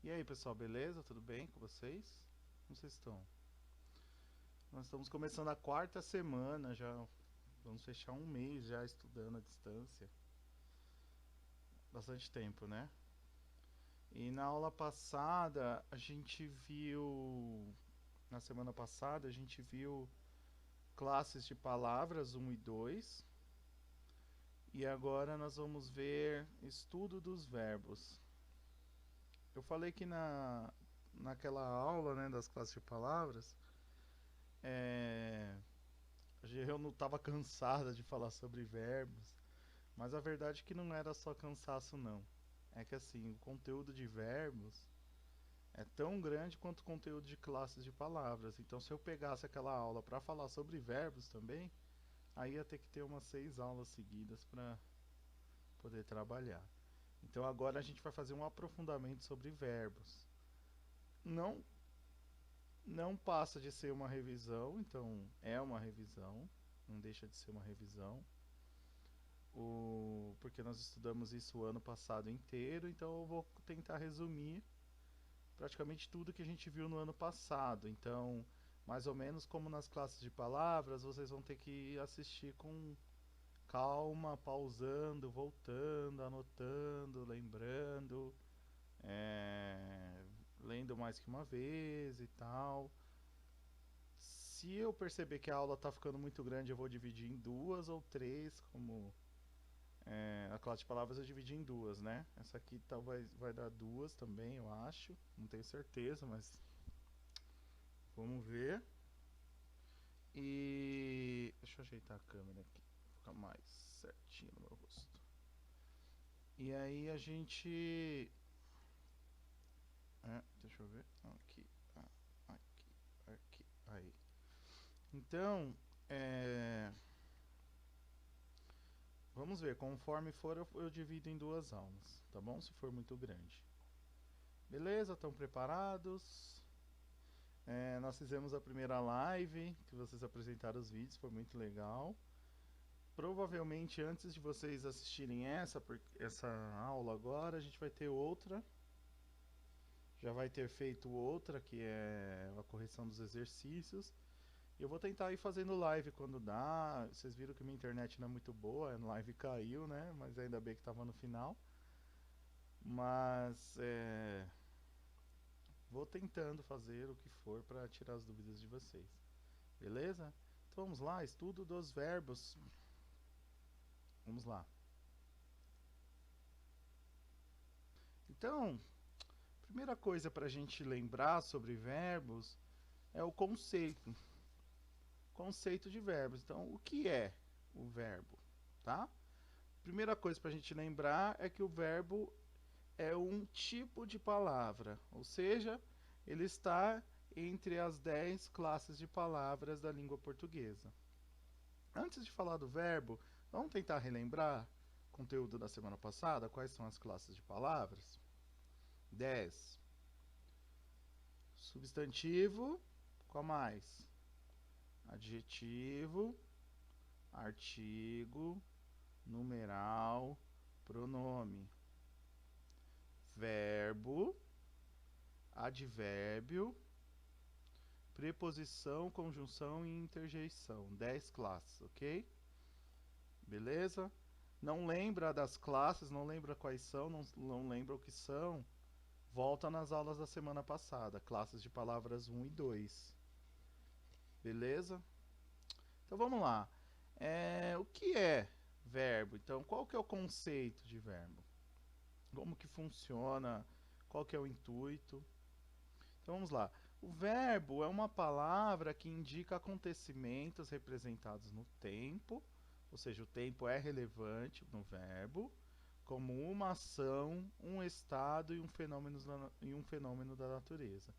E aí, pessoal, beleza? Tudo bem com vocês? Como vocês estão? Nós estamos começando a quarta semana, já vamos fechar um mês já estudando à distância. Bastante tempo, né? E na aula passada, na semana passada, a gente viu classes de palavras um e 2. E agora nós vamos ver estudo dos verbos. Eu falei que naquela aula, né, das classes de palavras, é, eu não estava cansada de falar sobre verbos, mas a verdade é que não era só cansaço não. É que assim, o conteúdo de verbos é tão grande quanto o conteúdo de classes de palavras. Então, se eu pegasse aquela aula para falar sobre verbos também, aí ia ter que ter umas 6 aulas seguidas para poder trabalhar. Então, agora a gente vai fazer um aprofundamento sobre verbos. Não, não passa de ser uma revisão, então é uma revisão, não deixa de ser uma revisão. Porque nós estudamos isso o ano passado inteiro, então eu vou tentar resumir praticamente tudo que a gente viu no ano passado. Então, mais ou menos como nas classes de palavras, vocês vão ter que assistir com calma, pausando, voltando, anotando, lembrando, é, lendo mais que uma vez e tal. Se eu perceber que a aula está ficando muito grande, eu vou dividir em duas ou três, como a classe de palavras eu dividi em duas, né? Essa aqui talvez vai dar duas também, eu acho. Não tenho certeza, mas vamos ver. E deixa eu ajeitar a câmera aqui, ficar mais certinho no meu rosto. E aí a gente, deixa eu ver, aqui, aqui, aqui, aí. Então, vamos ver. Conforme for, eu divido em duas aulas, tá bom? Se for muito grande. Beleza? Estão preparados? Nós fizemos a primeira live, que vocês apresentaram os vídeos, foi muito legal. Provavelmente antes de vocês assistirem essa aula agora, a gente vai ter outra. Já vai ter feito outra, que é a correção dos exercícios. E eu vou tentar ir fazendo live quando dá. Vocês viram que minha internet não é muito boa, a live caiu, né? Mas ainda bem que estava no final. Mas vou tentando fazer o que for para tirar as dúvidas de vocês. Beleza? Então vamos lá, estudo dos verbos. Vamos lá. Então, primeira coisa para a gente lembrar sobre verbos é o conceito. Conceito de verbos. Então, o que é o verbo? Tá? Primeira coisa para a gente lembrar é que o verbo é um tipo de palavra, ou seja, ele está entre as 10 classes de palavras da língua portuguesa. Antes de falar do verbo, vamos tentar relembrar o conteúdo da semana passada? Quais são as classes de palavras? 10. Substantivo, qual mais? Adjetivo, artigo, numeral, pronome. Verbo, advérbio, preposição, conjunção e interjeição. 10 classes, ok? Beleza? Não lembra das classes, não lembra quais são, não lembra o que são? Volta nas aulas da semana passada, classes de palavras 1 e 2. Beleza? Então vamos lá. O que é verbo? Então, qual que é o conceito de verbo? Como que funciona? Qual que é o intuito? Então vamos lá. O verbo é uma palavra que indica acontecimentos representados no tempo, ou seja, o tempo é relevante no verbo, como uma ação, um estado e um fenômeno da natureza.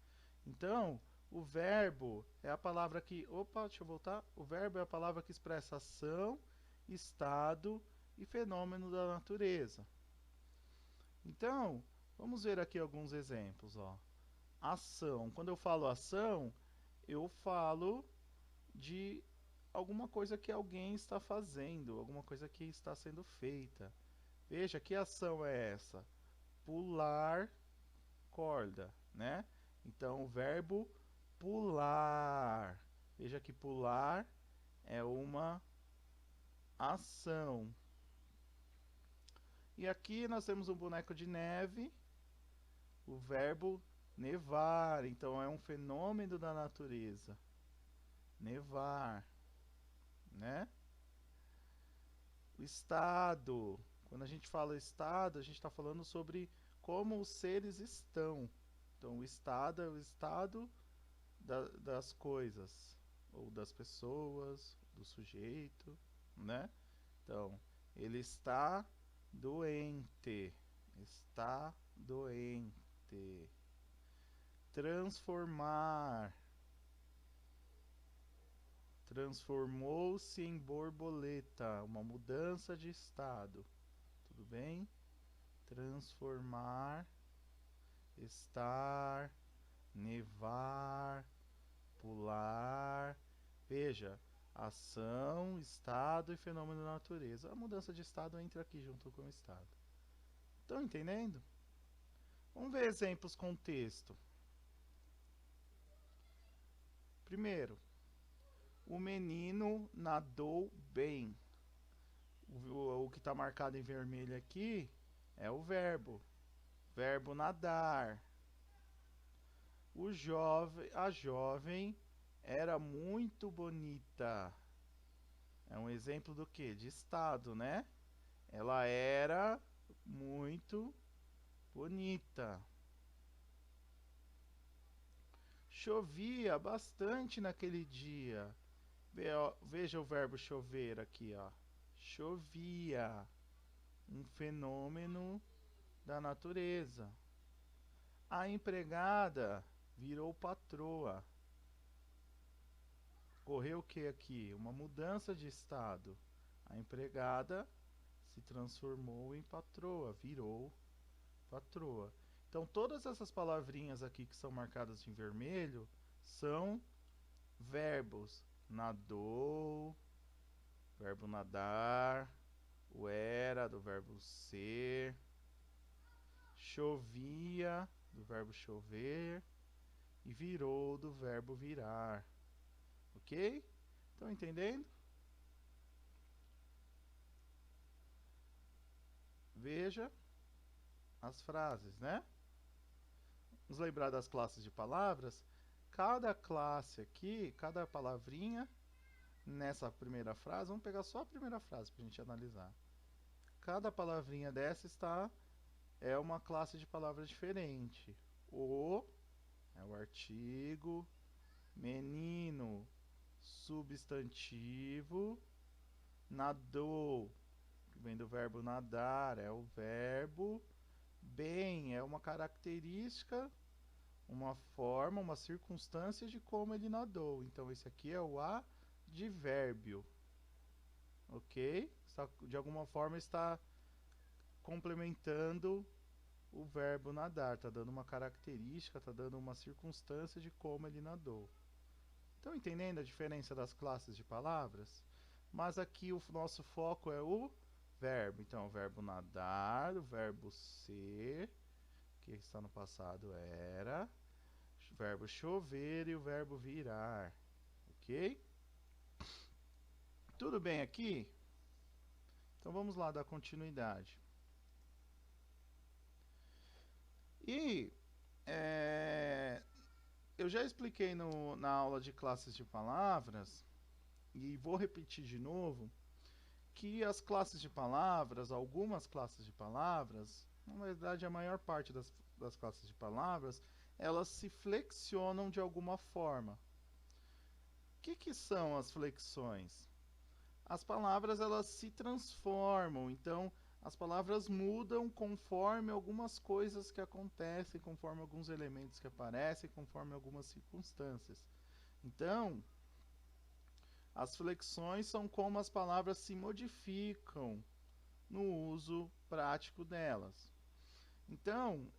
Então, o verbo é a palavra que. Opa, deixa eu voltar. O verbo é a palavra que expressa ação, estado e fenômeno da natureza. Então, vamos ver aqui alguns exemplos. Ó. Ação. Quando eu falo ação, eu falo de alguma coisa que alguém está fazendo, alguma coisa que está sendo feita. Veja, que ação é essa? Pular corda, né? Então, o verbo pular. Veja que pular é uma ação. E aqui nós temos um boneco de neve, o verbo nevar. Então, é um fenômeno da natureza. Nevar, né? O estado. Quando a gente fala estado, a gente está falando sobre como os seres estão. Então, o estado é o estado das coisas, ou das pessoas, do sujeito, né? Então, ele está doente. Está doente. Transformar. Transformou-se em borboleta. Uma mudança de estado. Tudo bem? Transformar. Estar. Nevar. Pular. Veja. Ação, estado e fenômeno da natureza. A mudança de estado entra aqui junto com o estado. Estão entendendo? Vamos ver exemplos com texto. Primeiro, o menino nadou bem. O que está marcado em vermelho aqui é o verbo. Verbo nadar. A jovem era muito bonita. É um exemplo do quê? De estado, né? Ela era muito bonita. Chovia bastante naquele dia. Veja o verbo chover aqui, ó. Chovia. Um fenômeno da natureza. A empregada virou patroa. Ocorreu o que aqui? Uma mudança de estado. A empregada se transformou em patroa, virou patroa. Então, todas essas palavrinhas aqui que são marcadas em vermelho são verbos. Nadou, verbo nadar, o era, do verbo ser, chovia, do verbo chover, e virou, do verbo virar. Ok? Estão entendendo? Veja as frases, né? Vamos lembrar das classes de palavras. Cada classe aqui, cada palavrinha nessa primeira frase, vamos pegar só a primeira frase para a gente analisar. Cada palavrinha dessa é uma classe de palavras diferente. O é o artigo, menino, substantivo, nadou, que vem do verbo nadar, é o verbo, bem é uma característica, uma forma, uma circunstância de como ele nadou. Então esse aqui é o advérbio. Ok? De alguma forma está complementando o verbo nadar, está dando uma característica, está dando uma circunstância de como ele nadou. Estão entendendo a diferença das classes de palavras? Mas aqui o nosso foco é o verbo. Então, o verbo nadar, o verbo ser, que está no passado era, o verbo chover e o verbo virar. Ok? Tudo bem aqui? Então, vamos lá dar continuidade. E eu já expliquei na aula de classes de palavras, e vou repetir de novo, que as classes de palavras, algumas classes de palavras, na verdade a maior parte das classes de palavras, elas se flexionam de alguma forma. O que são as flexões? As palavras elas se transformam, então as palavras mudam conforme algumas coisas que acontecem, conforme alguns elementos que aparecem, conforme algumas circunstâncias. Então, as flexões são como as palavras se modificam no uso prático delas. Então,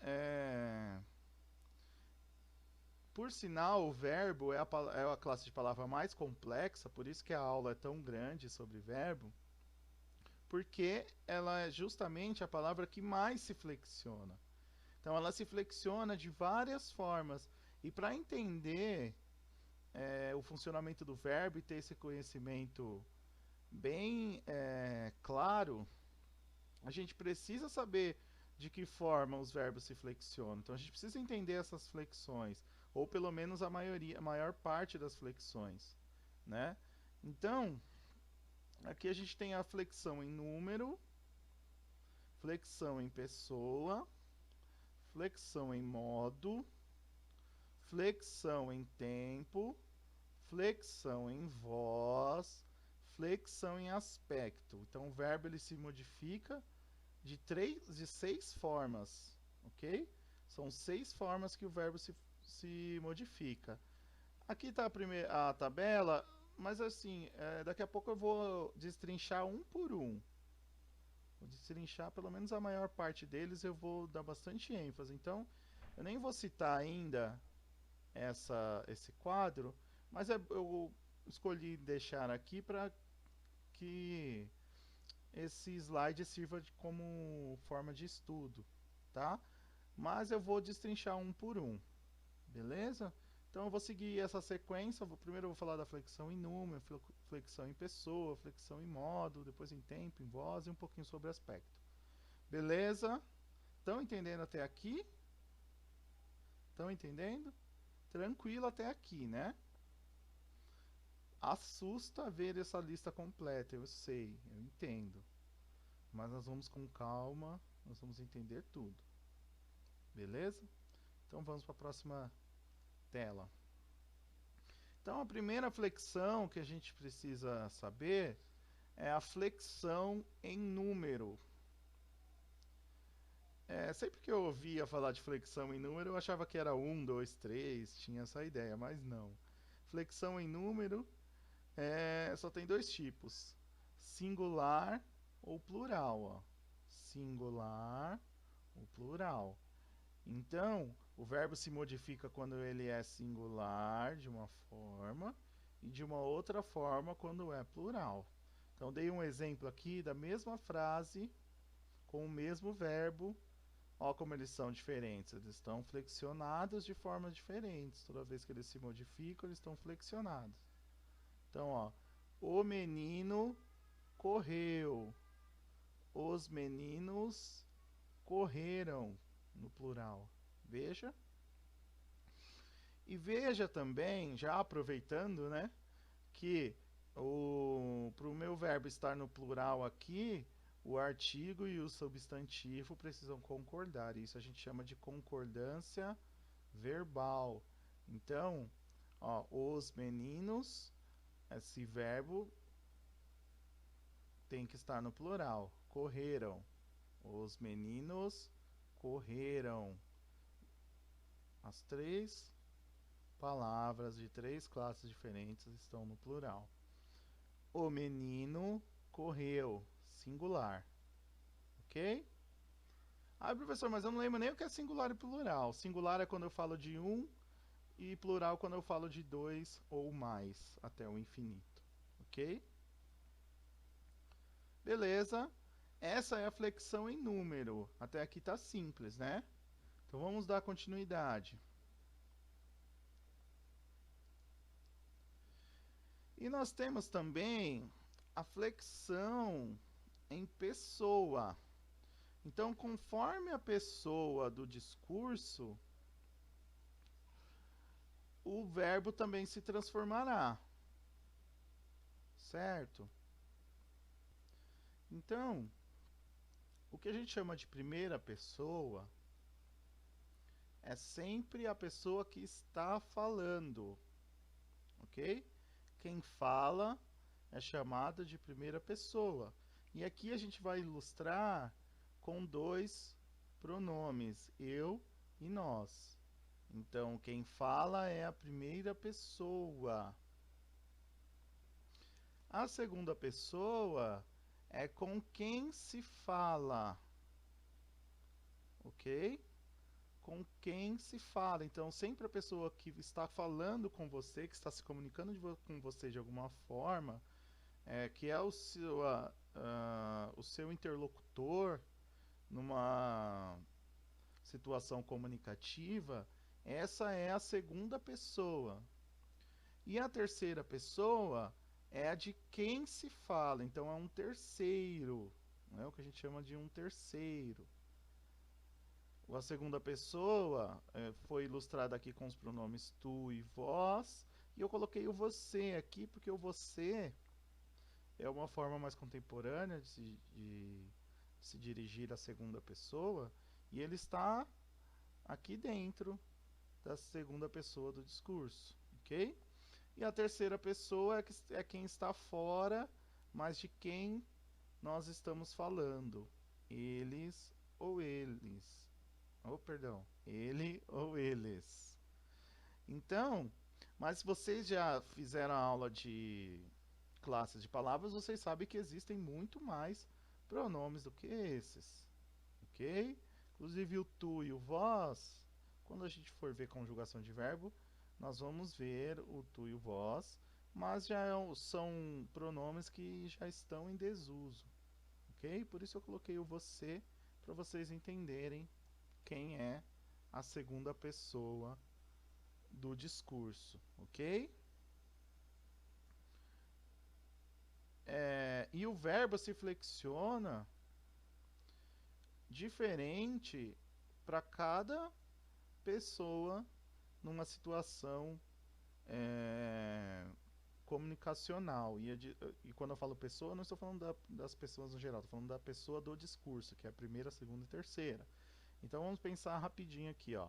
por sinal, o verbo é a classe de palavra mais complexa, por isso que a aula é tão grande sobre verbo, porque ela é justamente a palavra que mais se flexiona. Então ela se flexiona de várias formas. E para entender o funcionamento do verbo e ter esse conhecimento bem claro, a gente precisa saber de que forma os verbos se flexionam. Então a gente precisa entender essas flexões, ou pelo menos a maior parte das flexões, né? Então, aqui a gente tem a flexão em número, flexão em pessoa, flexão em modo, flexão em tempo, flexão em voz, flexão em aspecto. Então o verbo ele se modifica de 6 formas, ok? São 6 formas que o verbo se modifica. Aqui está a tabela, mas assim, daqui a pouco eu vou destrinchar um por um. Vou destrinchar pelo menos a maior parte deles, eu vou dar bastante ênfase. Então, eu nem vou citar ainda esse quadro, mas eu escolhi deixar aqui para que esse slide sirva como forma de estudo, tá? Mas eu vou destrinchar um por um, beleza? Então eu vou seguir essa sequência. Primeiro eu vou falar da flexão em número, flexão em pessoa, flexão em modo, depois em tempo, em voz e um pouquinho sobre aspecto. Beleza? Estão entendendo até aqui? Estão entendendo? Tranquilo até aqui, né? Assusta ver essa lista completa, eu sei, eu entendo. Mas nós vamos com calma, nós vamos entender tudo. Beleza? Então vamos para a próxima tela. Então a primeira flexão que a gente precisa saber é a flexão em número. Sempre que eu ouvia falar de flexão em número, eu achava que era 1, 2, 3, tinha essa ideia, mas não. Flexão em número só tem dois tipos, singular ou plural. Ó. Singular ou plural. Então, o verbo se modifica quando ele é singular de uma forma e de uma outra forma quando é plural. Então, dei um exemplo aqui da mesma frase com o mesmo verbo. Olha como eles são diferentes. Eles estão flexionados de formas diferentes. Toda vez que eles se modificam, eles estão flexionados. Então, ó, o menino correu. Os meninos correram, no plural. Veja. E veja também, já aproveitando, né, que para o meu verbo estar no plural aqui, o artigo e o substantivo precisam concordar. Isso a gente chama de concordância verbal. Então, ó, os meninos, esse verbo tem que estar no plural. Correram. Os meninos correram. As 3 palavras de 3 classes diferentes estão no plural. O menino correu, singular. Ok? Ah, professor, mas eu não lembro nem o que é singular e plural. Singular é quando eu falo de um e plural quando eu falo de 2 ou mais, até o infinito. Ok? Beleza. Essa é a flexão em número. Até aqui está simples, né? Então vamos dar continuidade. E nós temos também a flexão em pessoa. Então, conforme a pessoa do discurso, o verbo também se transformará. Certo? Então, o que a gente chama de primeira pessoa é sempre a pessoa que está falando. Ok? Quem fala é chamada de primeira pessoa. E aqui a gente vai ilustrar com 2 pronomes, eu e nós. Então, quem fala é a primeira pessoa. A segunda pessoa é com quem se fala. Ok? Com quem se fala. Então, sempre a pessoa que está falando com você, que está se comunicando com você de alguma forma, que é o seu interlocutor numa situação comunicativa, essa é a segunda pessoa. E a terceira pessoa é a de quem se fala, então é um terceiro, é o que a gente chama de um terceiro. A segunda pessoa foi ilustrada aqui com os pronomes tu e vós, e eu coloquei o você aqui porque o você é uma forma mais contemporânea de se dirigir à segunda pessoa, e ele está aqui dentro da segunda pessoa do discurso, ok? E a terceira pessoa é quem está fora, mas de quem nós estamos falando. Eles ou eles. Oh, perdão. Ele ou eles. Então, mas se vocês já fizeram a aula de classes de palavras, vocês sabem que existem muito mais pronomes do que esses. Ok? Inclusive o tu e o vós, quando a gente for ver conjugação de verbo, nós vamos ver o tu e o vós, mas já são pronomes que já estão em desuso. Ok? Por isso eu coloquei o você, para vocês entenderem quem é a segunda pessoa do discurso. Ok? E o verbo se flexiona diferente para cada pessoa numa situação comunicacional. E quando eu falo pessoa, não estou falando das pessoas no geral, estou falando da pessoa do discurso, que é a primeira, segunda e terceira. Então vamos pensar rapidinho aqui, ó.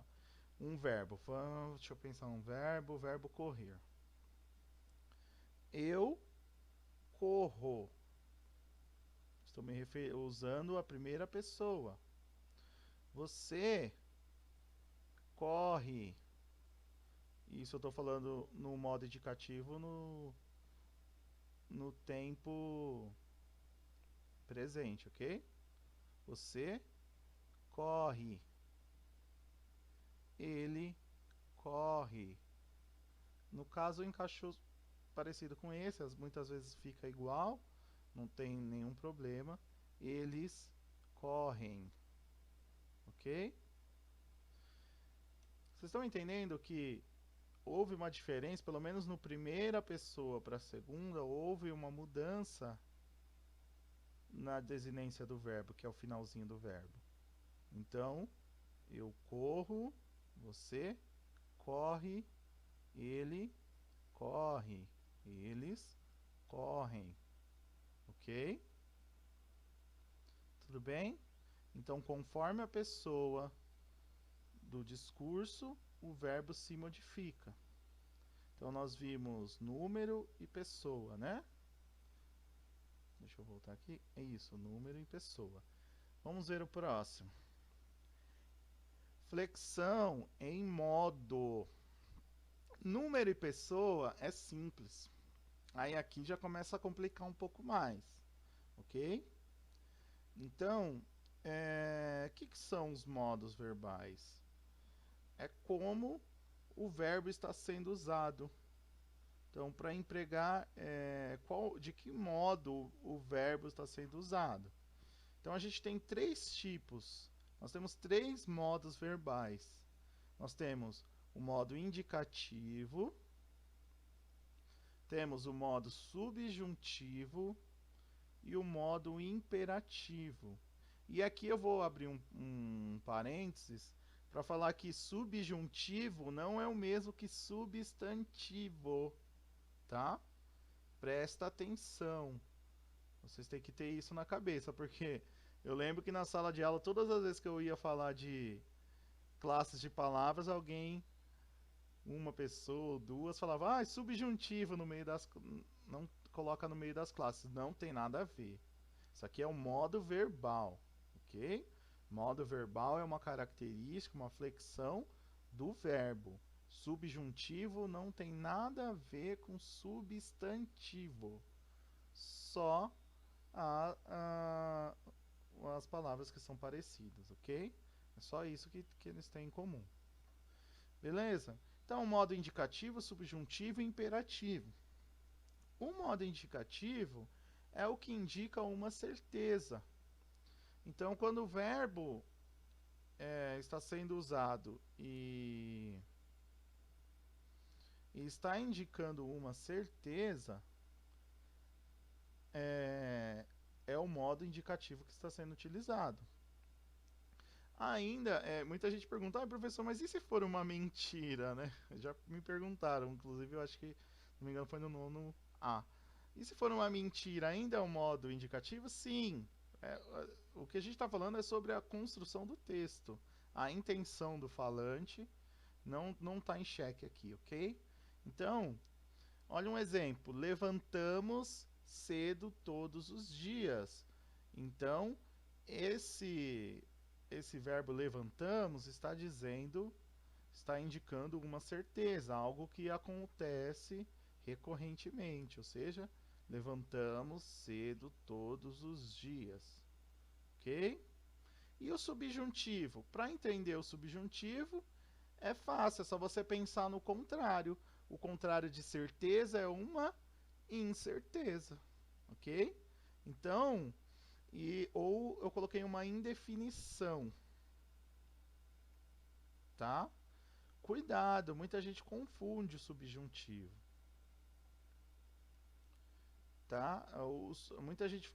Um verbo. Deixa eu pensar um verbo. Verbo correr. Eu corro. Estou me usando a primeira pessoa. Você corre. Isso eu estou falando no modo indicativo no tempo presente, ok? Você corre. Ele corre. No caso, encaixou parecido com esse, muitas vezes fica igual, não tem nenhum problema. Eles correm. Ok? Vocês estão entendendo que houve uma diferença, pelo menos no primeira pessoa para a segunda, houve uma mudança na desinência do verbo, que é o finalzinho do verbo. Então, eu corro, você corre, ele corre, eles correm. Ok? Tudo bem? Então, conforme a pessoa do discurso, o verbo se modifica. Então, nós vimos número e pessoa, né? Deixa eu voltar aqui. É isso, número e pessoa. Vamos ver o próximo. Flexão em modo. Número e pessoa é simples. Aí aqui já começa a complicar um pouco mais. Ok? Então, que são os modos verbais? É como o verbo está sendo usado. Então, para empregar, de que modo o verbo está sendo usado? Então, a gente tem três tipos. Nós temos três modos verbais. Nós temos o modo indicativo, temos o modo subjuntivo e o modo imperativo. E aqui eu vou abrir um parênteses para falar que subjuntivo não é o mesmo que substantivo, tá? Presta atenção. Vocês têm que ter isso na cabeça, porque eu lembro que na sala de aula, todas as vezes que eu ia falar de classes de palavras, uma pessoa ou duas, falava, subjuntivo no meio das... Não coloca no meio das classes. Não tem nada a ver. Isso aqui é o modo verbal, ok? Modo verbal é uma característica, uma flexão do verbo. Subjuntivo não tem nada a ver com substantivo. Só as palavras que são parecidas, ok? É só isso que eles têm em comum. Beleza? Então, modo indicativo, subjuntivo e imperativo. O modo indicativo é o que indica uma certeza. Então, quando o verbo está sendo usado e está indicando uma certeza, é o modo indicativo que está sendo utilizado. Ainda, muita gente pergunta, professor, mas e se for uma mentira, né? Já me perguntaram, inclusive eu acho que, se não me engano, foi no nono A. E se for uma mentira, ainda é um modo indicativo? Sim. O que a gente está falando é sobre a construção do texto. A intenção do falante não está em xeque aqui, ok? Então, olha um exemplo. Levantamos cedo todos os dias. Então, esse verbo levantamos está indicando uma certeza, algo que acontece recorrentemente, ou seja, levantamos cedo todos os dias, ok? E o subjuntivo? Para entender o subjuntivo, é fácil, é só você pensar no contrário. O contrário de certeza é uma incerteza, ok? Então, ou eu coloquei uma indefinição, tá? Cuidado, muita gente confunde o subjuntivo, tá? Muita gente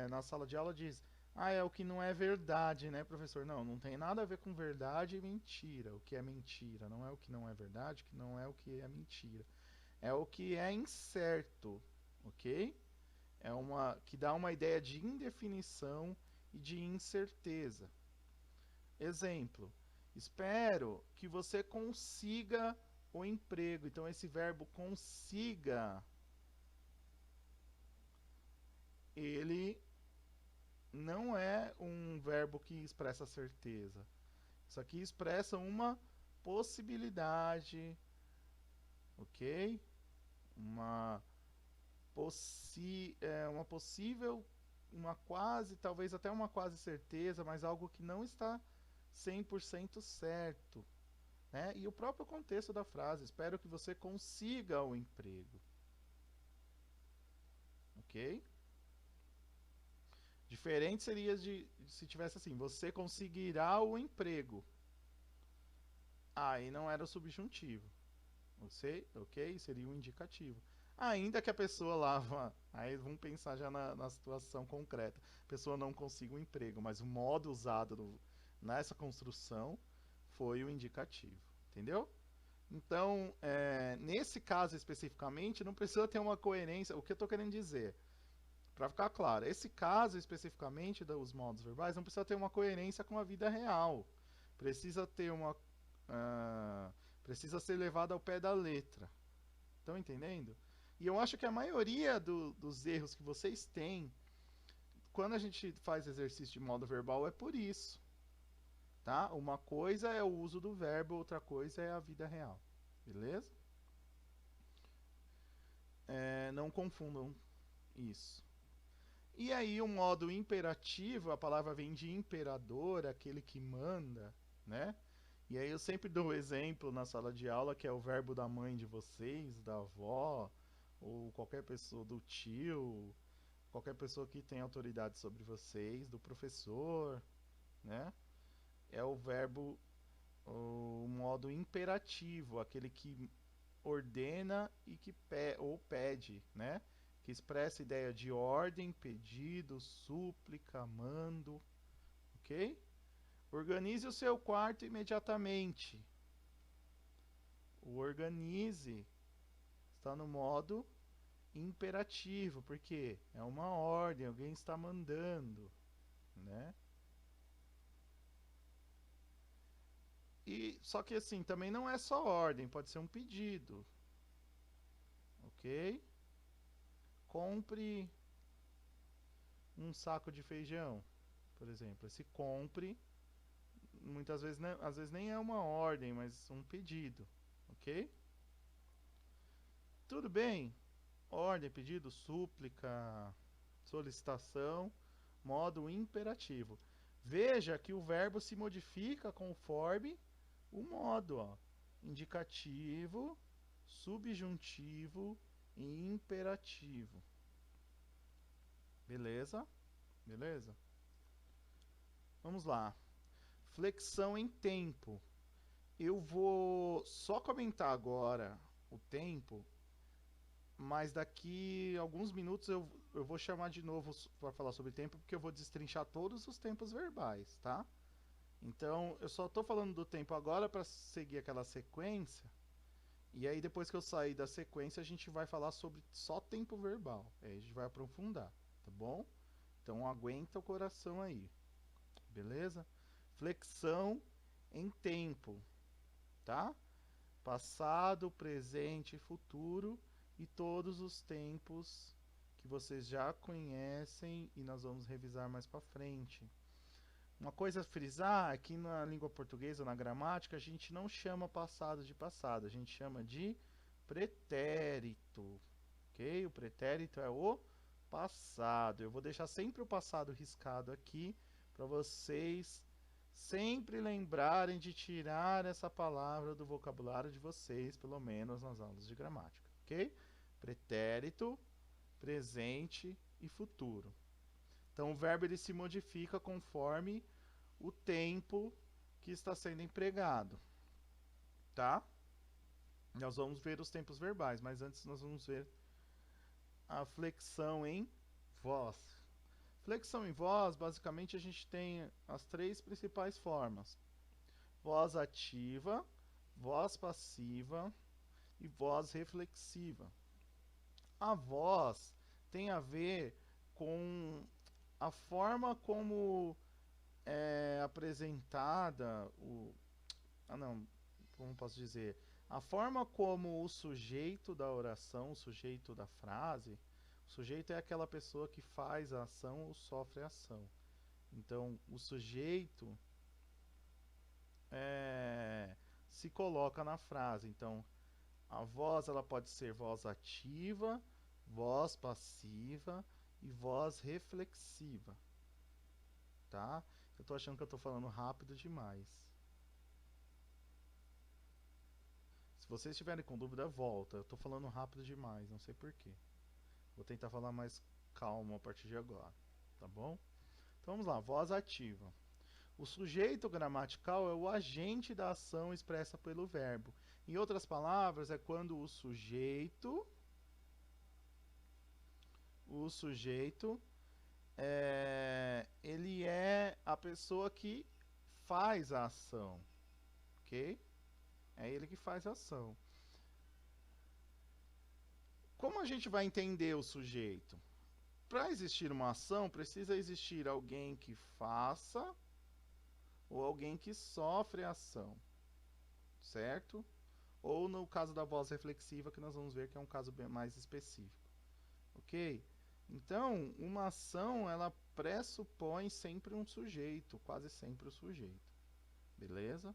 na sala de aula diz, é o que não é verdade, né, professor? Não, não tem nada a ver com verdade e mentira. O que é mentira não é o que não é verdade, que não é o que é mentira. É o que é incerto, ok? Que dá uma ideia de indefinição e de incerteza. Exemplo, espero que você consiga o emprego. Então, esse verbo consiga, ele não é um verbo que expressa certeza. Isso aqui expressa uma possibilidade, ok? Uma possível, uma quase, talvez até uma quase certeza, mas algo que não está 100% certo, né? E o próprio contexto da frase, espero que você consiga o emprego, ok? Diferente seria se tivesse assim, você conseguirá o emprego. Aí não era o subjuntivo, ok? Seria um indicativo. Ainda que a pessoa lá, aí vamos pensar já na situação concreta, a pessoa não consiga um emprego, mas o modo usado nessa construção foi o indicativo, entendeu? Então, nesse caso especificamente, não precisa ter uma coerência. O que eu estou querendo dizer? Para ficar claro, esse caso especificamente dos modos verbais não precisa ter uma coerência com a vida real. Precisa ter precisa ser levado ao pé da letra. Estão entendendo? E eu acho que a maioria dos erros que vocês têm quando a gente faz exercício de modo verbal é por isso. Tá? Uma coisa é o uso do verbo, outra coisa é a vida real. Beleza? Não confundam isso. E aí o modo imperativo, a palavra vem de imperador, aquele que manda, né? E aí eu sempre dou o exemplo na sala de aula, que é o verbo da mãe de vocês, da avó, ou qualquer pessoa, do tio, qualquer pessoa que tem autoridade sobre vocês, do professor, né? É o verbo, o modo imperativo, aquele que ordena e que ou pede, né? Que expressa a ideia de ordem, pedido, súplica, mando, ok? Organize o seu quarto imediatamente. O organize está no modo imperativo, porque é uma ordem, alguém está mandando, né? E só que assim, também não é só ordem, pode ser um pedido. OK? Compre um saco de feijão, por exemplo. Esse compre muitas vezes, né, às vezes nem é uma ordem, mas um pedido, OK? Tudo bem? Ordem, pedido, súplica, solicitação, modo imperativo. Veja que o verbo se modifica conforme o modo, ó. Indicativo, subjuntivo e imperativo. Beleza? Beleza? Vamos lá. Flexão em tempo. Eu vou só comentar agora o tempo, mas daqui a alguns minutos eu vou chamar de novo para falar sobre tempo, porque eu vou destrinchar todos os tempos verbais, tá? Então, eu só estou falando do tempo agora para seguir aquela sequência, e aí depois que eu sair da sequência, a gente vai falar sobre só tempo verbal. Aí a gente vai aprofundar, tá bom? Então, aguenta o coração aí, beleza? Flexão em tempo, tá? Passado, presente e futuro, e todos os tempos que vocês já conhecem e nós vamos revisar mais para frente. Uma coisa a frisar é que na língua portuguesa, na gramática, a gente não chama passado de passado, a gente chama de pretérito, ok? O pretérito é o passado. Eu vou deixar sempre o passado riscado aqui para vocês sempre lembrarem de tirar essa palavra do vocabulário de vocês, pelo menos nas aulas de gramática, ok? Pretérito, presente e futuro. Então o verbo ele se modifica conforme o tempo que está sendo empregado, tá? Nós vamos ver os tempos verbais, mas antes nós vamos ver a flexão em voz. Flexão em voz, basicamente a gente tem as três principais formas: voz ativa, voz passiva e voz reflexiva. A voz tem a ver com a forma como é apresentada como posso dizer? A forma como o sujeito da oração, o sujeito da frase, o sujeito é aquela pessoa que faz a ação ou sofre a ação. Então, o sujeito se coloca na frase. Então, a voz ela pode ser voz ativa, voz passiva e voz reflexiva, tá? Eu tô achando que eu tô falando rápido demais. Se vocês estiverem com dúvida, volta. Eu tô falando rápido demais, não sei porquê. Vou tentar falar mais calmo a partir de agora, tá bom? Então vamos lá, voz ativa. O sujeito gramatical é o agente da ação expressa pelo verbo. Em outras palavras, é quando o sujeito ele é a pessoa que faz a ação, ok? É ele que faz a ação. Como a gente vai entender o sujeito? Para existir uma ação, precisa existir alguém que faça ou alguém que sofre a ação, certo? Ou no caso da voz reflexiva, que nós vamos ver que é um caso bem mais específico, ok? Então, uma ação, ela pressupõe sempre um sujeito, quase sempre o sujeito, beleza?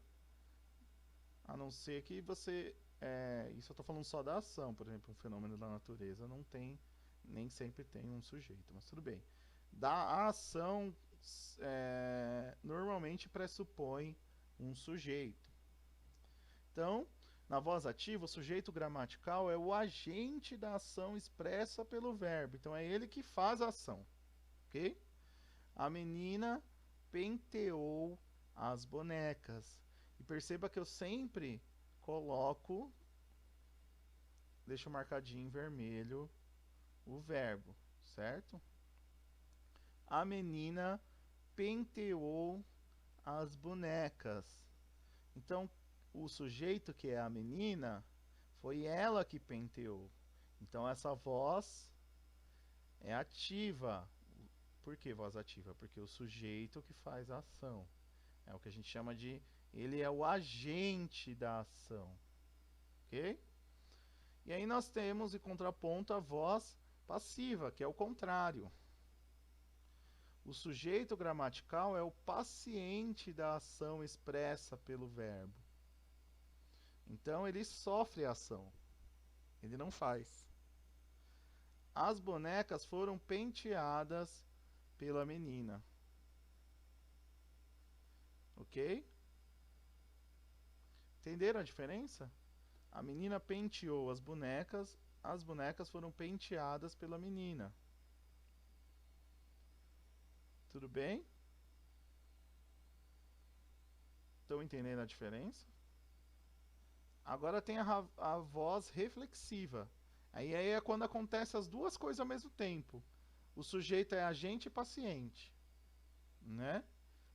A não ser que você... isso eu estou falando só da ação, por exemplo, um fenômeno da natureza não tem, nem sempre tem um sujeito, mas tudo bem. Da ação, normalmente pressupõe um sujeito. Então, na voz ativa, o sujeito gramatical é o agente da ação expressa pelo verbo. Então, é ele que faz a ação, ok? A menina penteou as bonecas. E perceba que eu sempre coloco, deixo marcadinho em vermelho o verbo, certo? A menina penteou as bonecas. Então, o sujeito que é a menina, foi ela que penteou. Então, essa voz é ativa. Por que voz ativa? Porque o sujeito que faz a ação. É o que a gente chama de... Ele é o agente da ação. Ok? E aí nós temos, em contraponto, a voz passiva, que é o contrário. O sujeito gramatical é o paciente da ação expressa pelo verbo. Então, ele sofre a ação. Ele não faz. As bonecas foram penteadas pela menina. Ok? Entenderam a diferença? A menina penteou as bonecas foram penteadas pela menina. Tudo bem? Estão entendendo a diferença? Agora tem a voz reflexiva. Aí é quando acontece as duas coisas ao mesmo tempo. O sujeito é agente e paciente, né?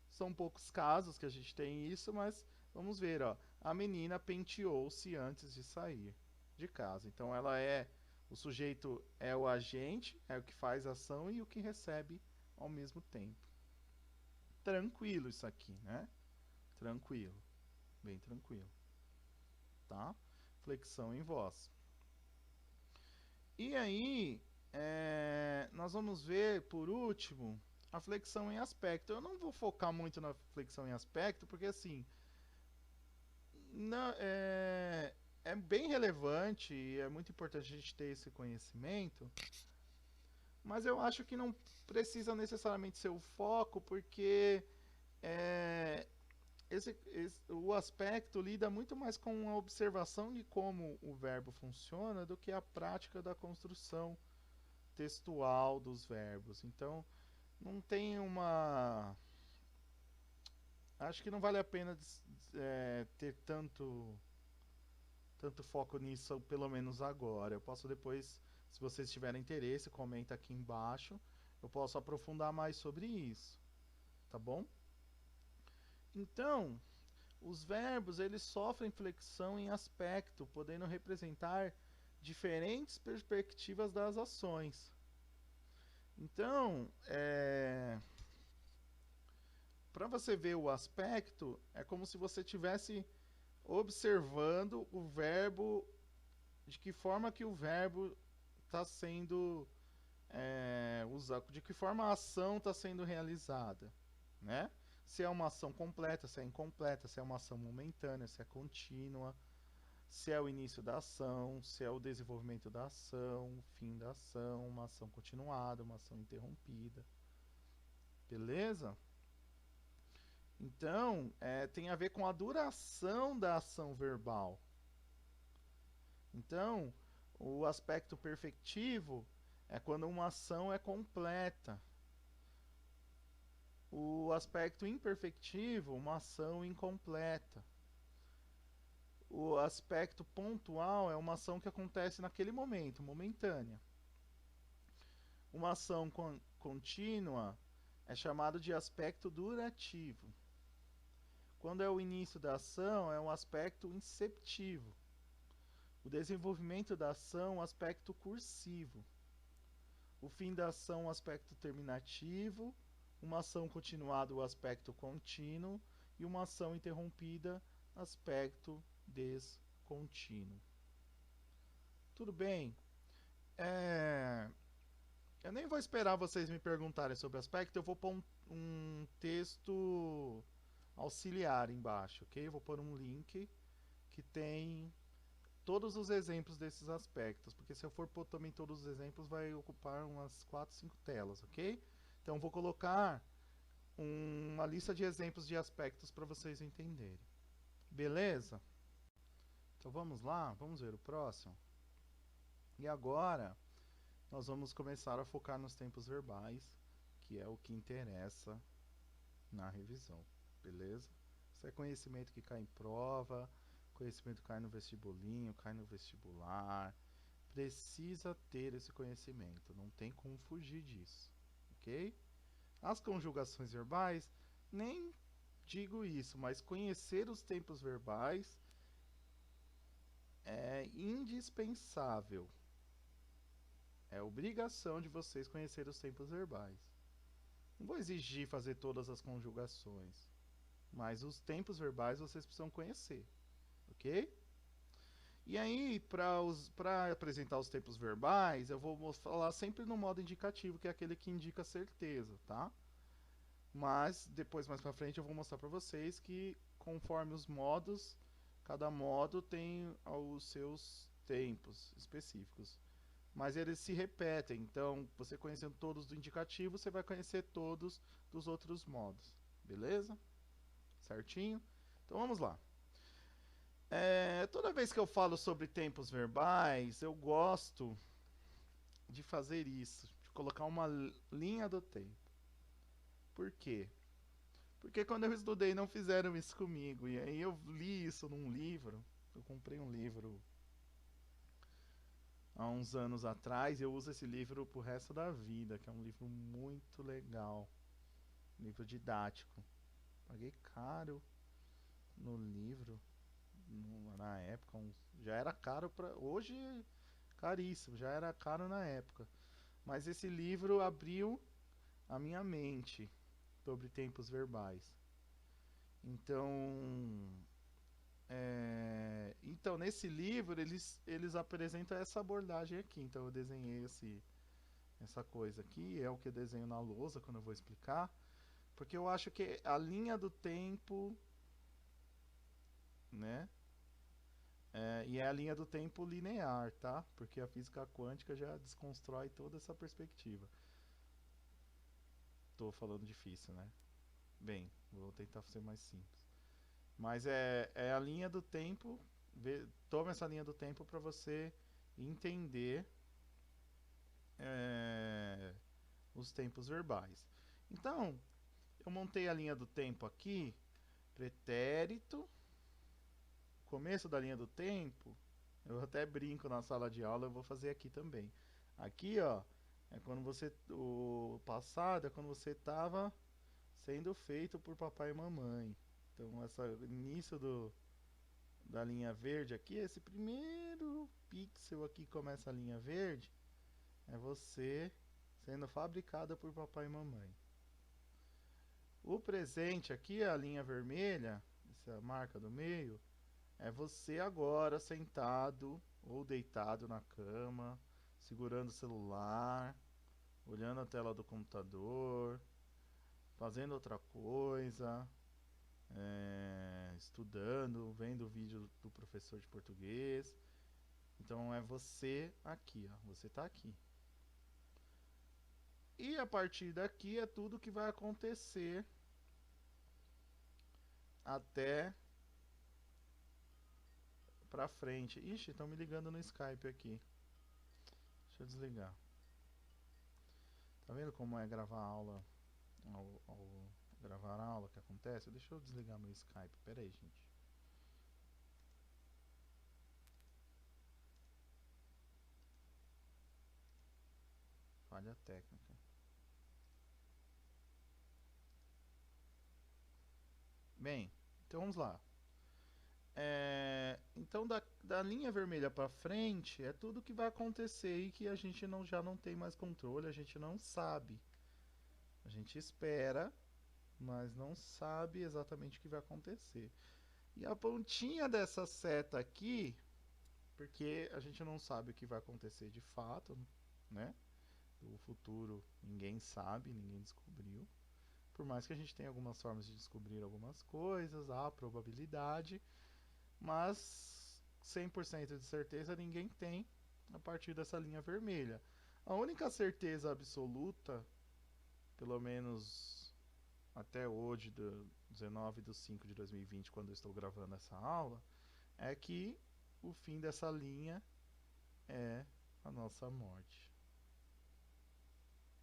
São poucos casos que a gente tem isso, mas vamos ver, ó. A menina penteou-se antes de sair de casa. Então ela é o sujeito é o agente, é o que faz a ação e o que recebe ao mesmo tempo. Tranquilo isso aqui, né? Tranquilo, bem tranquilo, tá? Flexão em voz. E aí, nós vamos ver, por último, a flexão em aspecto. Eu não vou focar muito na flexão em aspecto, porque assim, não, é bem relevante e é muito importante a gente ter esse conhecimento, mas eu acho que não precisa necessariamente ser o foco, porque é, o aspecto lida muito mais com a observação de como o verbo funciona do que a prática da construção textual dos verbos. Então, não tem uma. Acho que não vale a pena ter tanto foco nisso, pelo menos agora. Eu posso depois, se vocês tiverem interesse, comenta aqui embaixo. Eu posso aprofundar mais sobre isso, tá bom? Então, os verbos eles sofrem flexão em aspecto, podendo representar diferentes perspectivas das ações. Então, para você ver o aspecto, é como se você estivesse observando o verbo, de que forma que o verbo está sendo usado, de que forma a ação está sendo realizada, né? Se é uma ação completa, se é incompleta, se é uma ação momentânea, se é contínua, se é o início da ação, se é o desenvolvimento da ação, o fim da ação, uma ação continuada, uma ação interrompida. Beleza? Então, tem a ver com a duração da ação verbal. Então, o aspecto perfectivo é quando uma ação é completa. O aspecto imperfectivo, uma ação incompleta. O aspecto pontual é uma ação que acontece naquele momento, momentânea. Uma ação contínua é chamado de aspecto durativo. Quando é o início da ação, é um aspecto inceptivo. O desenvolvimento da ação, um aspecto cursivo. O fim da ação, um aspecto terminativo. Uma ação continuada, o aspecto contínuo. E uma ação interrompida, aspecto descontínuo. Tudo bem? Eu nem vou esperar vocês me perguntarem sobre aspecto, eu vou pôr um texto auxiliar embaixo, ok? Eu vou pôr um link que tem todos os exemplos desses aspectos, porque se eu for pôr também todos os exemplos vai ocupar umas 4, 5 telas, ok? Então vou colocar uma lista de exemplos de aspectos para vocês entenderem. Beleza? Então vamos lá, vamos ver o próximo. E agora nós vamos começar a focar nos tempos verbais, que é o que interessa na revisão, beleza? Isso é conhecimento que cai em prova, conhecimento que cai no vestibulinho, cai no vestibular. Precisa ter esse conhecimento, não tem como fugir disso, ok? As conjugações verbais, nem digo isso, mas conhecer os tempos verbais é indispensável. É obrigação de vocês conhecerem os tempos verbais. Não vou exigir fazer todas as conjugações, mas os tempos verbais vocês precisam conhecer, ok? E aí, para apresentar os tempos verbais, eu vou falar sempre no modo indicativo, que é aquele que indica certeza, tá? Mas depois, mais para frente, eu vou mostrar para vocês que conforme os modos, cada modo tem os seus tempos específicos. Mas eles se repetem, então você conhecendo todos do indicativo, você vai conhecer todos dos outros modos, beleza? Certinho? Então vamos lá. Toda vez que eu falo sobre tempos verbais, eu gosto de fazer isso, de colocar uma linha do tempo. Por quê? Porque quando eu estudei não fizeram isso comigo. E aí eu li isso num livro. Eu comprei um livro há uns anos atrás e eu uso esse livro pro resto da vida, que é um livro muito legal. Um livro didático. Paguei caro no livro na época. Já era caro para hoje, caríssimo, já era caro na época. Mas esse livro abriu a minha mente sobre tempos verbais. Então, então nesse livro eles apresentam essa abordagem aqui. Então eu desenhei essa coisa aqui, é o que eu desenho na lousa quando eu vou explicar, porque eu acho que a linha do tempo, né? E é a linha do tempo linear, tá? Porque a física quântica já desconstrói toda essa perspectiva. Tô falando difícil, né? Bem, vou tentar ser mais simples. Mas é a linha do tempo. Toma essa linha do tempo para você entender os tempos verbais. Então, eu montei a linha do tempo aqui, pretérito, começo da linha do tempo. Eu até brinco na sala de aula, eu vou fazer aqui também. Aqui, ó, é quando você, o passado é quando você estava sendo feito por papai e mamãe. Então, esse início da linha verde aqui, esse primeiro pixel aqui começa a linha verde, é você sendo fabricada por papai e mamãe. O presente aqui, a linha vermelha, essa marca do meio, é você agora sentado ou deitado na cama, segurando o celular, olhando a tela do computador, fazendo outra coisa, estudando, vendo o vídeo do professor de português. Então é você aqui, ó, você está aqui. E a partir daqui é tudo que vai acontecer até pra frente. Ixi, estão me ligando no Skype aqui. Deixa eu desligar. Tá vendo como é gravar aula? Ao gravar a aula que acontece? Deixa eu desligar meu Skype. Pera aí, gente. Falha técnica. Bem, então vamos lá. Então da linha vermelha para frente é tudo que vai acontecer e que a gente já não tem mais controle, a gente não sabe. A gente espera, mas não sabe exatamente o que vai acontecer. E a pontinha dessa seta aqui, porque a gente não sabe o que vai acontecer de fato, né? O futuro ninguém sabe, ninguém descobriu. Por mais que a gente tenha algumas formas de descobrir algumas coisas, há probabilidade, mas 100% de certeza ninguém tem a partir dessa linha vermelha. A única certeza absoluta, pelo menos até hoje, do 19/5/2020, quando eu estou gravando essa aula, é que o fim dessa linha é a nossa morte.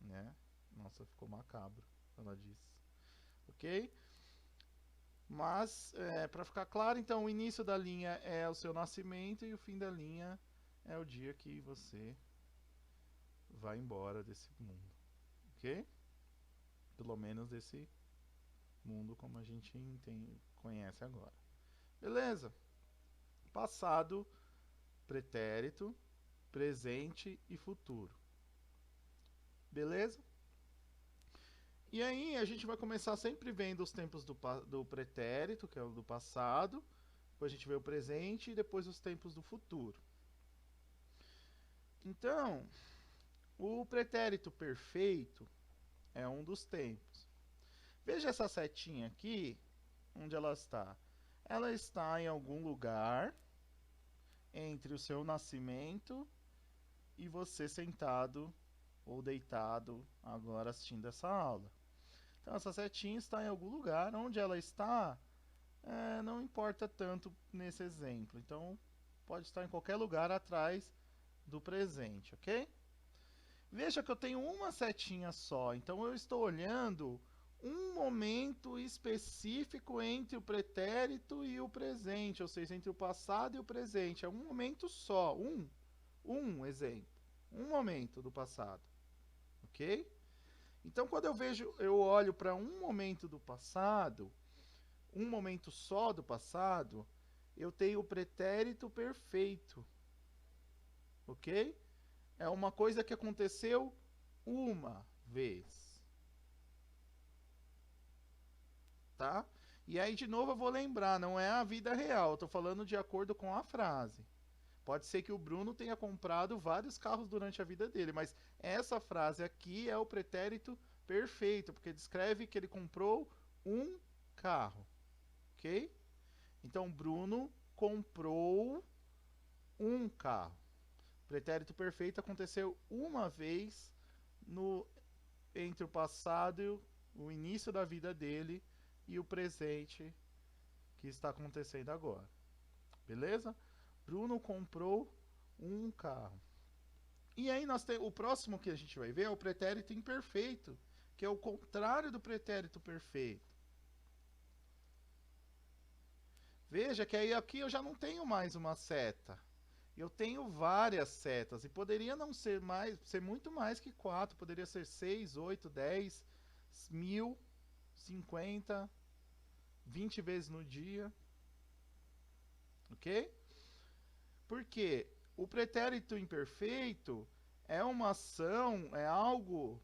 Né? Nossa, ficou macabro quando ela disse. Ok? Mas, para ficar claro, então o início da linha é o seu nascimento e o fim da linha é o dia que você vai embora desse mundo. Ok? Pelo menos desse mundo como a gente conhece agora. Beleza? Passado, pretérito, presente e futuro. Beleza? E aí a gente vai começar sempre vendo os tempos do pretérito, que é o do passado, depois a gente vê o presente e depois os tempos do futuro. Então, o pretérito perfeito é um dos tempos. Veja essa setinha aqui, onde ela está. Ela está em algum lugar entre o seu nascimento e você sentado ou deitado agora assistindo essa aula. Então essa setinha está em algum lugar. Onde ela está, não importa tanto nesse exemplo. Então pode estar em qualquer lugar atrás do presente, ok? Veja que eu tenho uma setinha só. Então eu estou olhando um momento específico entre o pretérito e o presente, ou seja, entre o passado e o presente. É um momento só, um exemplo, um momento do passado, ok? Então, quando eu olho para um momento do passado, um momento só do passado, eu tenho o pretérito perfeito, ok? É uma coisa que aconteceu uma vez, tá? E aí, de novo, eu vou lembrar, não é a vida real, eu tô falando de acordo com a frase. Pode ser que o Bruno tenha comprado vários carros durante a vida dele, mas essa frase aqui é o pretérito perfeito, porque descreve que ele comprou um carro, ok? Então, Bruno comprou um carro. Pretérito perfeito aconteceu uma vez no entre o passado, o início da vida dele e o presente que está acontecendo agora. Beleza? Bruno comprou um carro. E aí nós temos o próximo que a gente vai ver é o pretérito imperfeito, que é o contrário do pretérito perfeito. Veja que aí aqui eu já não tenho mais uma seta. Eu tenho várias setas e poderia não ser mais, ser muito mais que 4, poderia ser 6, 8, 10, 1000, 50, 20 vezes no dia, ok? Porque o pretérito imperfeito é uma ação, é algo,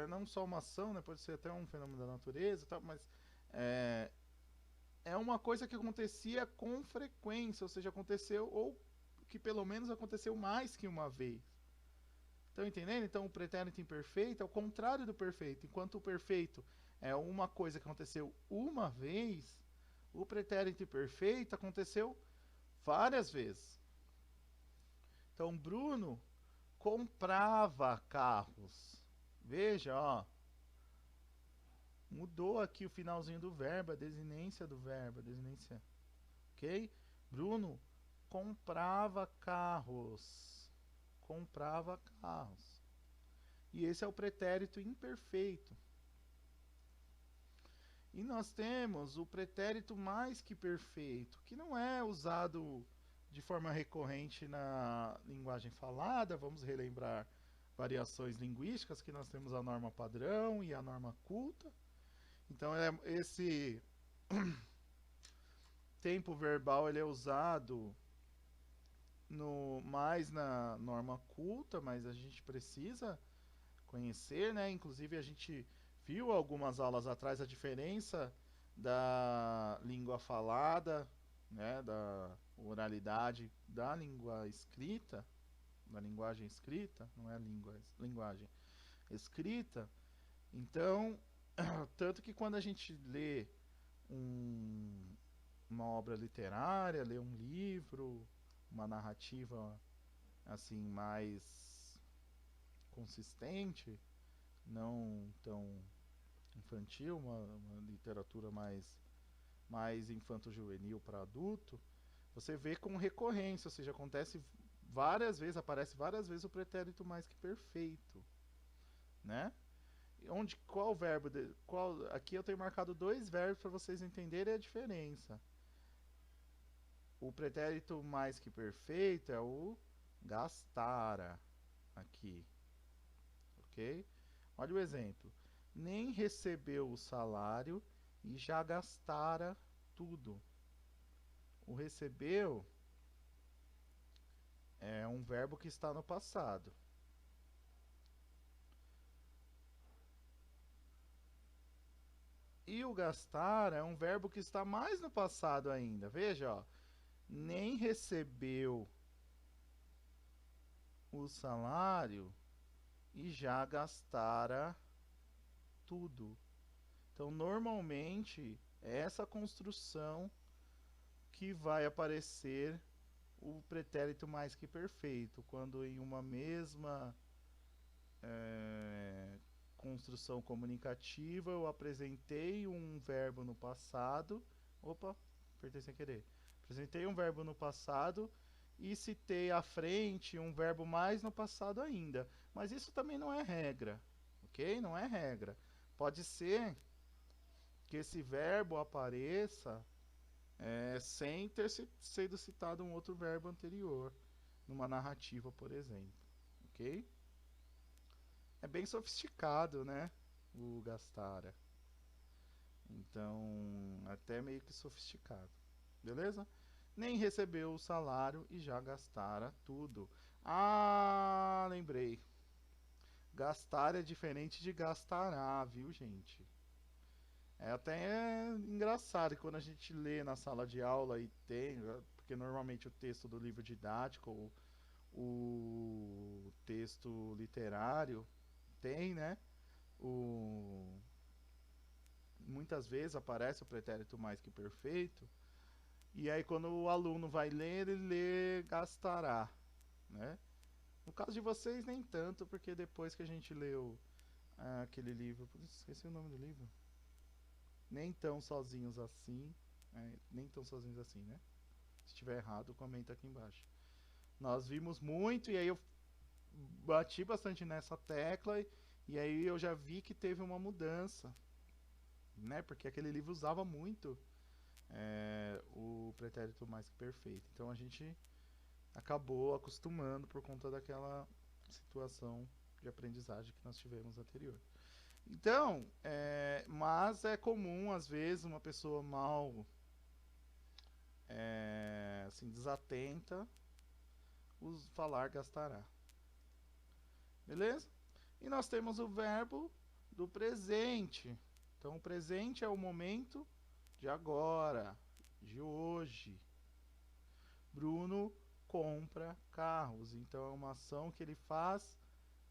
não só uma ação, né, pode ser até um fenômeno da natureza, tá, mas é, é uma coisa que acontecia com frequência, ou seja, aconteceu, ou que pelo menos aconteceu mais que uma vez. Estão entendendo? Então o pretérito imperfeito é o contrário do perfeito. Enquanto o perfeito é uma coisa que aconteceu uma vez, o pretérito imperfeito aconteceu várias vezes. Então Bruno comprava carros. Veja, ó. Mudou aqui o finalzinho do verbo, a desinência do verbo, a desinência. Ok? Bruno comprava carros. Comprava carros. E esse é o pretérito imperfeito. E nós temos o pretérito mais que perfeito, que não é usado de forma recorrente na linguagem falada. Vamos relembrar variações linguísticas, que nós temos a norma padrão e a norma culta. Então, esse tempo verbal ele é usado mais na norma culta, mas a gente precisa conhecer, né? Inclusive, a gente viu algumas aulas atrás a diferença da língua falada, né? Da oralidade da língua escrita, da linguagem escrita, não é linguagem escrita. Então, tanto que quando a gente lê uma obra literária, lê um livro, uma narrativa assim mais consistente, não tão infantil, uma literatura mais infanto-juvenil para adulto, você vê com recorrência, ou seja, acontece várias vezes, aparece várias vezes o pretérito mais que perfeito, né? Qual verbo, aqui eu tenho marcado dois verbos para vocês entenderem a diferença. O pretérito mais que perfeito é o gastara aqui, ok? Olha o exemplo. Nem recebeu o salário e já gastara tudo. O recebeu é um verbo que está no passado. E o gastar é um verbo que está mais no passado ainda. Veja, ó, nem recebeu o salário e já gastara tudo. Então, normalmente, é essa construção que vai aparecer o pretérito mais que perfeito, quando em uma mesma construção comunicativa eu apresentei um verbo no passado. Opa, apertei sem querer. Apresentei um verbo no passado e citei à frente um verbo mais no passado ainda. Mas isso também não é regra, ok? Não é regra. Pode ser que esse verbo apareça sem ter sido citado um outro verbo anterior, numa narrativa, por exemplo. Ok? É bem sofisticado, né? O gastara. Então, até meio que sofisticado. Beleza? Nem recebeu o salário e já gastara tudo. Ah, lembrei. Gastar é diferente de gastará, viu, gente? É até engraçado que quando a gente lê na sala de aula e tem, porque normalmente o texto do livro didático, o texto literário tem, né? Muitas vezes aparece o pretérito mais que perfeito, e aí quando o aluno vai ler, ele lê gastará, né? No caso de vocês, nem tanto, porque depois que a gente leu aquele livro, esqueci o nome do livro, nem tão sozinhos assim, nem tão sozinhos assim, né? Se estiver errado, comenta aqui embaixo. Nós vimos muito, e aí eu bati bastante nessa tecla, e aí eu já vi que teve uma mudança, né? Porque aquele livro usava muito o pretérito mais que perfeito. Então a gente acabou acostumando por conta daquela situação de aprendizagem que nós tivemos anterior. Então, mas é comum às vezes uma pessoa mal assim, desatenta falar gastará. Beleza? E nós temos o verbo do presente. Então o presente é o momento de agora, de hoje. Bruno compra carros. Então é uma ação que ele faz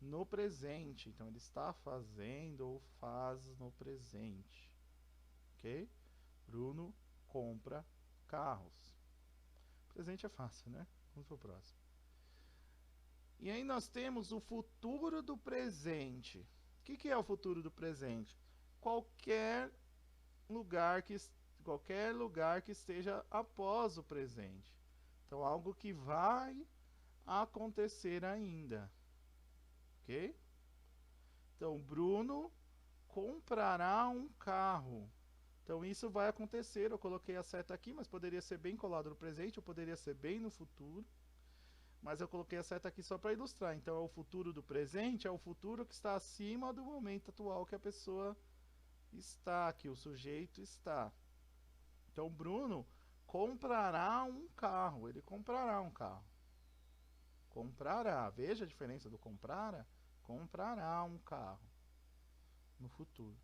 no presente. Então ele está fazendo ou faz no presente. Ok? Bruno compra carros. Presente é fácil, né? Vamos para o próximo. E aí nós temos o futuro do presente. O que é o futuro do presente? Qualquer lugar que esteja após o presente. Então, algo que vai acontecer ainda. Ok? Então, Bruno comprará um carro. Então, isso vai acontecer. Eu coloquei a seta aqui, mas poderia ser bem colado no presente, ou poderia ser bem no futuro. Mas eu coloquei a seta aqui só para ilustrar. Então, é o futuro do presente, é o futuro que está acima do momento atual que a pessoa está, que o sujeito está. Então, Bruno comprará um carro. Ele comprará um carro. Comprará. Veja a diferença do comprará. Comprará um carro. No futuro.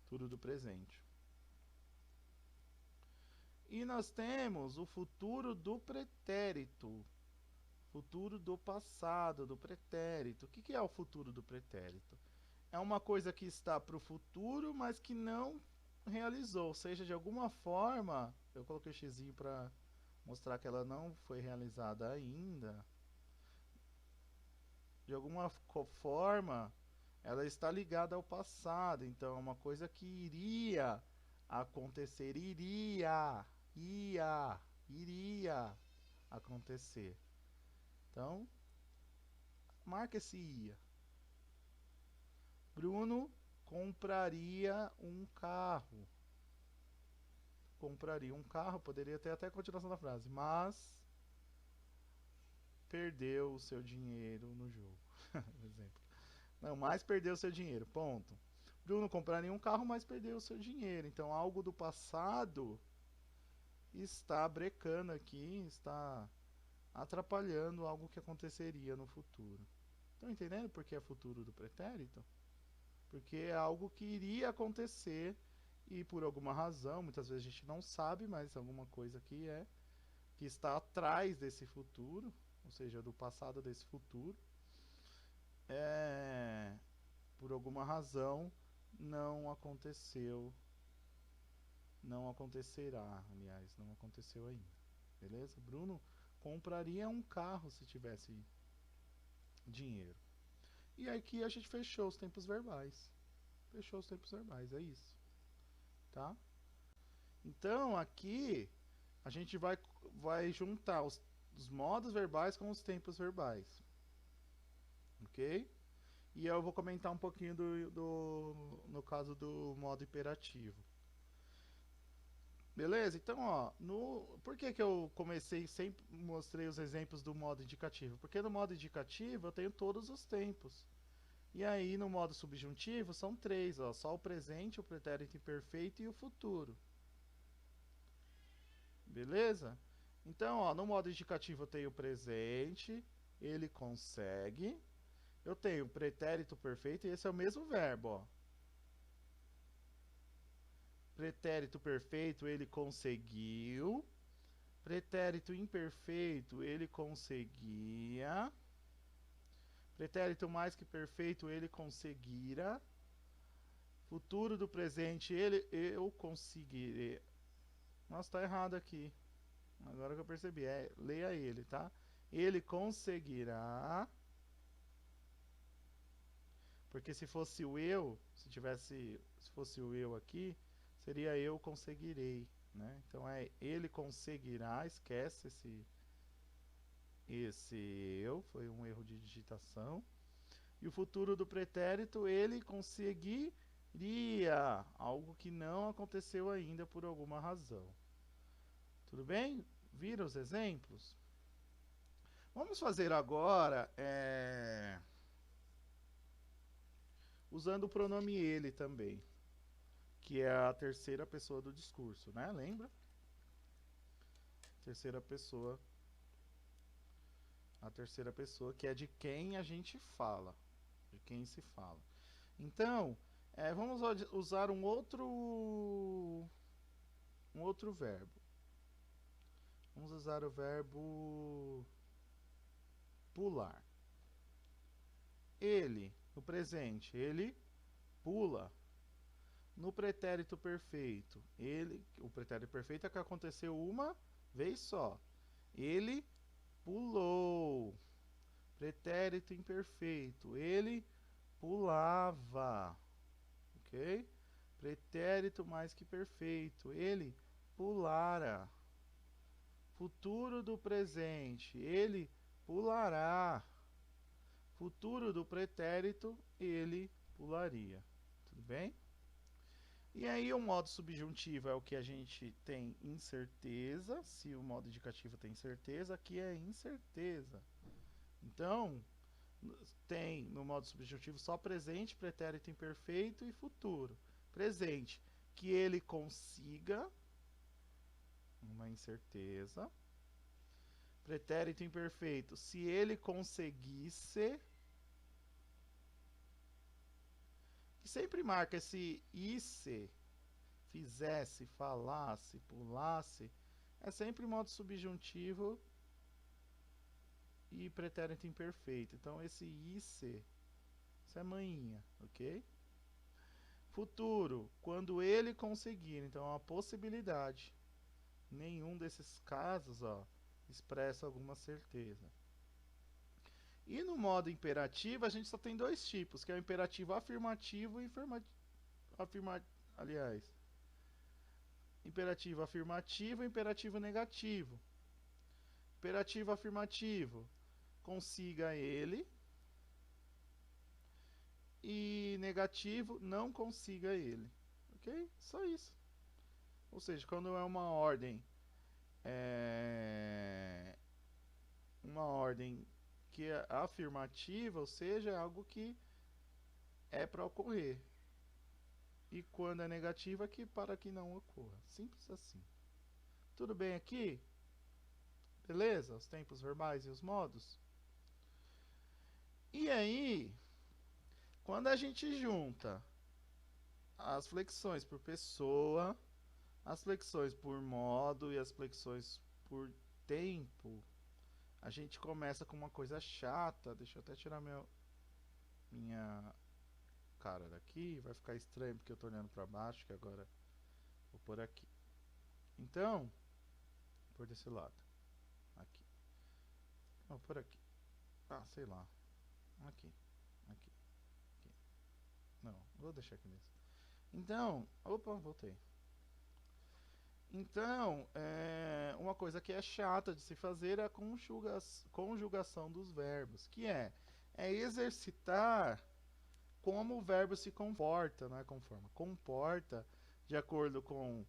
Futuro do presente. E nós temos o futuro do pretérito. Futuro do passado, do pretérito. O que é o futuro do pretérito? É uma coisa que está para o futuro, mas que não realizou. Ou seja, de alguma forma, eu coloquei x para mostrar que ela não foi realizada ainda. De alguma forma, ela está ligada ao passado. Então, é uma coisa que iria acontecer. Iria acontecer. Então, marca esse ia. Bruno compraria um carro. Compraria um carro, poderia ter até a continuação da frase, mas perdeu o seu dinheiro no jogo. Exemplo. Não, mas perdeu o seu dinheiro, ponto. Bruno compraria um carro, mas perdeu o seu dinheiro. Então, algo do passado está brecando aqui, está atrapalhando algo que aconteceria no futuro. Estão entendendo por que é futuro do pretérito? Porque é algo que iria acontecer e por alguma razão, muitas vezes a gente não sabe, mas alguma coisa que está atrás desse futuro, ou seja, do passado desse futuro, por alguma razão não aconteceu, não acontecerá, aliás, não aconteceu ainda. Beleza? Bruno compraria um carro se tivesse dinheiro. E aqui a gente fechou os tempos verbais. Fechou os tempos verbais, é isso. Tá? Então, aqui a gente vai juntar os modos verbais com os tempos verbais. Ok? E eu vou comentar um pouquinho no caso do modo imperativo. Beleza? Então, ó, por que eu sempre mostrei os exemplos do modo indicativo? Porque no modo indicativo eu tenho todos os tempos. E aí no modo subjuntivo são 3, ó, só o presente, o pretérito imperfeito e o futuro. Beleza? Então, ó, no modo indicativo eu tenho o presente, ele consegue. Eu tenho o pretérito perfeito e esse é o mesmo verbo, ó. Pretérito perfeito, ele conseguiu. Pretérito imperfeito, ele conseguia. Pretérito mais que perfeito, ele conseguira. Futuro do presente, eu conseguirei. Nossa, tá errado aqui. Agora que eu percebi, leia ele, tá? Ele conseguirá. Porque se fosse o eu, se fosse o eu aqui, seria eu conseguirei, né? Então ele conseguirá, esquece esse eu, foi um erro de digitação. E o futuro do pretérito, ele conseguiria, algo que não aconteceu ainda por alguma razão. Tudo bem? Viram os exemplos? Vamos fazer agora usando o pronome ele também, que é a terceira pessoa do discurso, né? Lembra? Terceira pessoa. A terceira pessoa, que é de quem a gente fala, de quem se fala. Então, vamos usar um outro verbo. Vamos usar o verbo pular. Ele, no presente, ele pula. No pretérito perfeito, o pretérito perfeito é que aconteceu uma vez só. Ele pulou. Pretérito imperfeito, ele pulava. Ok? Pretérito mais que perfeito, ele pulara. Futuro do presente, ele pulará. Futuro do pretérito, ele pularia. Tudo bem? E aí o modo subjuntivo é o que a gente tem incerteza. Se o modo indicativo tem certeza, aqui é incerteza. Então, tem no modo subjuntivo só presente, pretérito imperfeito e futuro. Presente, que ele consiga, uma incerteza. Pretérito imperfeito, se ele conseguisse. Que sempre marca esse isse, fizesse, falasse, pulasse, é sempre modo subjuntivo e pretérito imperfeito. Então esse isse, isso é manhinha, ok? Futuro, quando ele conseguir, então é uma possibilidade. Nenhum desses casos, ó, expressa alguma certeza. E no modo imperativo, a gente só tem dois tipos, que é o imperativo afirmativo e imperativo afirmativo e imperativo negativo. Imperativo afirmativo, consiga ele. E negativo, não consiga ele. Ok? Só isso. Ou seja, quando é uma ordem que é afirmativa, ou seja, é algo que é para ocorrer. E quando é negativa, que para que não ocorra. Simples assim. Tudo bem aqui? Beleza? Os tempos verbais e os modos? E aí, quando a gente junta as flexões por pessoa, as flexões por modo e as flexões por tempo, a gente começa com uma coisa chata. Deixa eu até tirar minha cara daqui. Vai ficar estranho porque eu tô olhando para baixo, que agora vou por aqui. Então, por desse lado. Aqui. Não, por aqui. Ah, sei lá. Aqui. Aqui. Aqui. Não, vou deixar aqui mesmo. Então, opa, voltei. Então, uma coisa que é chata de se fazer é a conjugação dos verbos, que é exercitar como o verbo se comporta, não é conforma, comporta de acordo com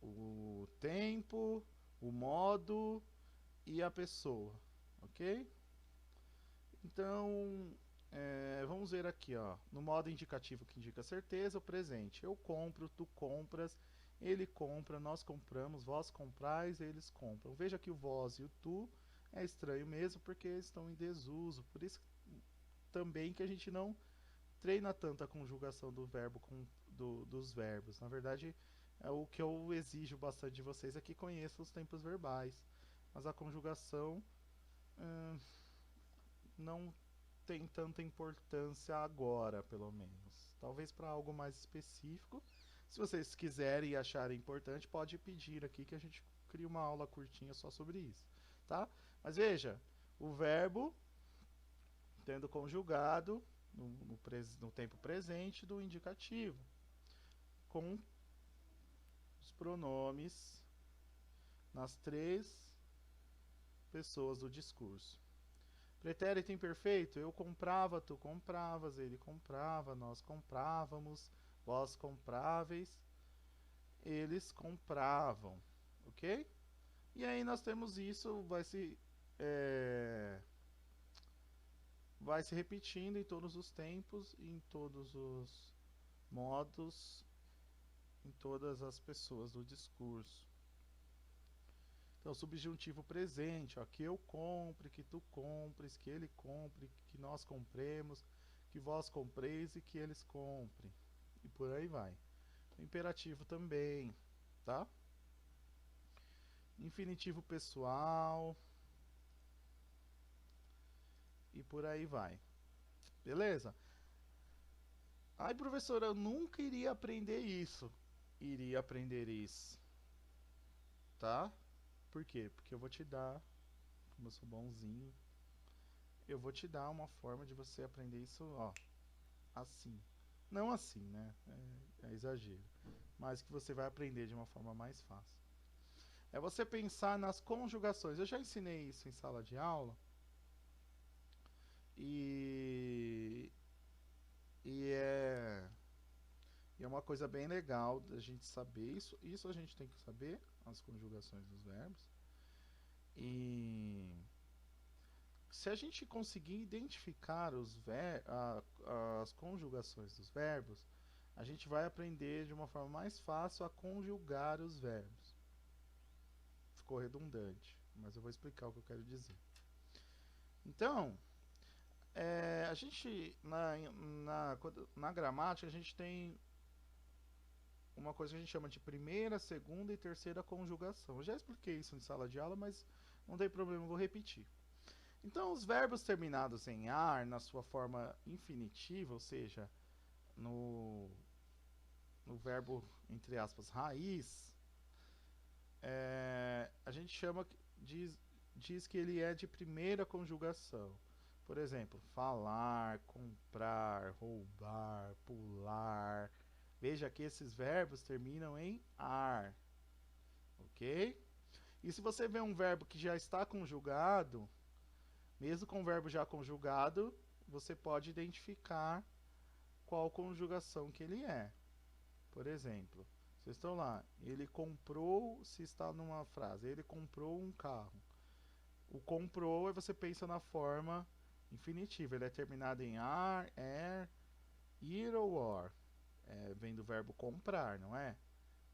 o tempo, o modo e a pessoa, ok? Então, vamos ver aqui, ó, no modo indicativo que indica certeza, o presente. Eu compro, tu compras, ele compra, nós compramos, vós comprais, eles compram. Veja que o vós e o tu é estranho mesmo porque estão em desuso. Por isso também que a gente não treina tanto a conjugação do verbo dos verbos. Na verdade, é o que eu exijo bastante de vocês é que conheçam os tempos verbais. Mas a conjugação não tem tanta importância agora, pelo menos. Talvez para algo mais específico. Se vocês quiserem e acharem importante, pode pedir aqui que a gente crie uma aula curtinha só sobre isso, tá? Mas veja, o verbo tendo conjugado no tempo presente do indicativo, com os pronomes nas três pessoas do discurso. Pretérito imperfeito, eu comprava, tu compravas, ele comprava, nós comprávamos, vós compráveis, eles compravam, ok? E aí nós temos isso, vai se repetindo em todos os tempos, em todos os modos, em todas as pessoas do discurso. Então, subjuntivo presente, ó, que eu compre, que tu compres, que ele compre, que nós compremos, que vós compreis e que eles comprem. E por aí vai. Imperativo também, tá? Infinitivo pessoal. E por aí vai. Beleza? Ai, professor, eu nunca iria aprender isso. Iria aprender isso. Tá? Por quê? Porque eu vou te dar, como eu sou bonzinho, eu vou te dar uma forma de você aprender isso, ó, assim. Não assim, né? É exagero. Mas que você vai aprender de uma forma mais fácil. É você pensar nas conjugações. Eu já ensinei isso em sala de aula. E é uma coisa bem legal da gente saber isso. Isso a gente tem que saber, as conjugações dos verbos. E se a gente conseguir identificar as conjugações dos verbos, a gente vai aprender de uma forma mais fácil a conjugar os verbos. Ficou redundante, mas eu vou explicar o que eu quero dizer. Então, a gente, na gramática, a gente tem uma coisa que a gente chama de primeira, segunda e terceira conjugação. Eu já expliquei isso em sala de aula, mas não tem problema, eu vou repetir. Então, os verbos terminados em ar, na sua forma infinitiva, ou seja, no verbo, entre aspas, raiz, a gente diz que ele é de primeira conjugação. Por exemplo, falar, comprar, roubar, pular. Veja que esses verbos terminam em ar, ok? E se você vê um verbo que já está conjugado, mesmo com o verbo já conjugado, você pode identificar qual conjugação que ele é. Por exemplo, vocês estão lá, ele comprou, se está numa frase, ele comprou um carro. O comprou, aí você pensa na forma infinitiva, ele é terminado em ar, ir ou or. Vem do verbo comprar, não é?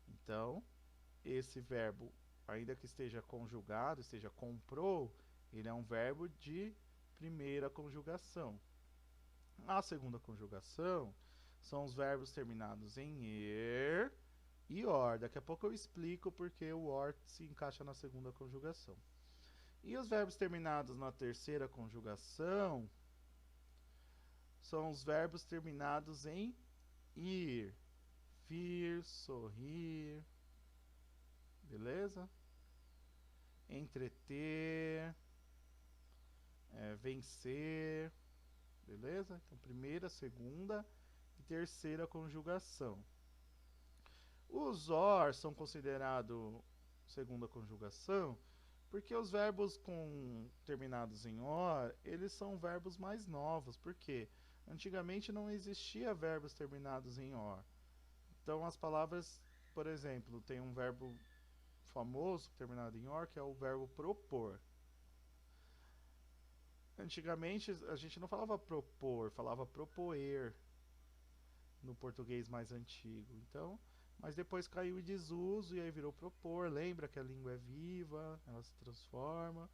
Então, esse verbo, ainda que esteja conjugado, esteja comprou, ele é um verbo de primeira conjugação. A segunda conjugação são os verbos terminados em er e or. Daqui a pouco eu explico porque o or se encaixa na segunda conjugação. E os verbos terminados na terceira conjugação são os verbos terminados em ir, vir, sorrir, beleza? Entreter, vencer, beleza? Então, primeira, segunda e terceira conjugação. Os or são considerados segunda conjugação porque os verbos terminados em or, eles são verbos mais novos. Por quê? Antigamente não existia verbos terminados em or. Então as palavras, por exemplo, tem um verbo famoso terminado em or, que é o verbo propor. Antigamente a gente não falava propor, falava propoer no português mais antigo. Então, mas depois caiu em desuso e aí virou propor. Lembra que a língua é viva, ela se transforma.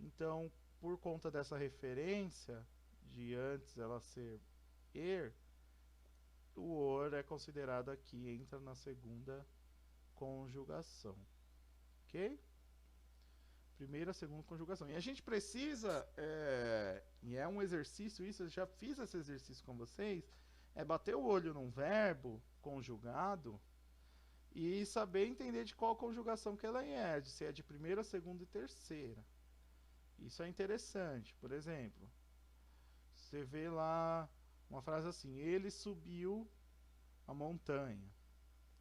Então, por conta dessa referência de antes ela ser er, o or é considerado aqui, entra na segunda conjugação. Ok? Primeira, segunda conjugação. E a gente precisa, e é um exercício isso, eu já fiz esse exercício com vocês, é bater o olho num verbo conjugado e saber entender de qual conjugação que ela é, de se é de primeira, segunda e terceira. Isso é interessante. Por exemplo, você vê lá uma frase assim, ele subiu a montanha.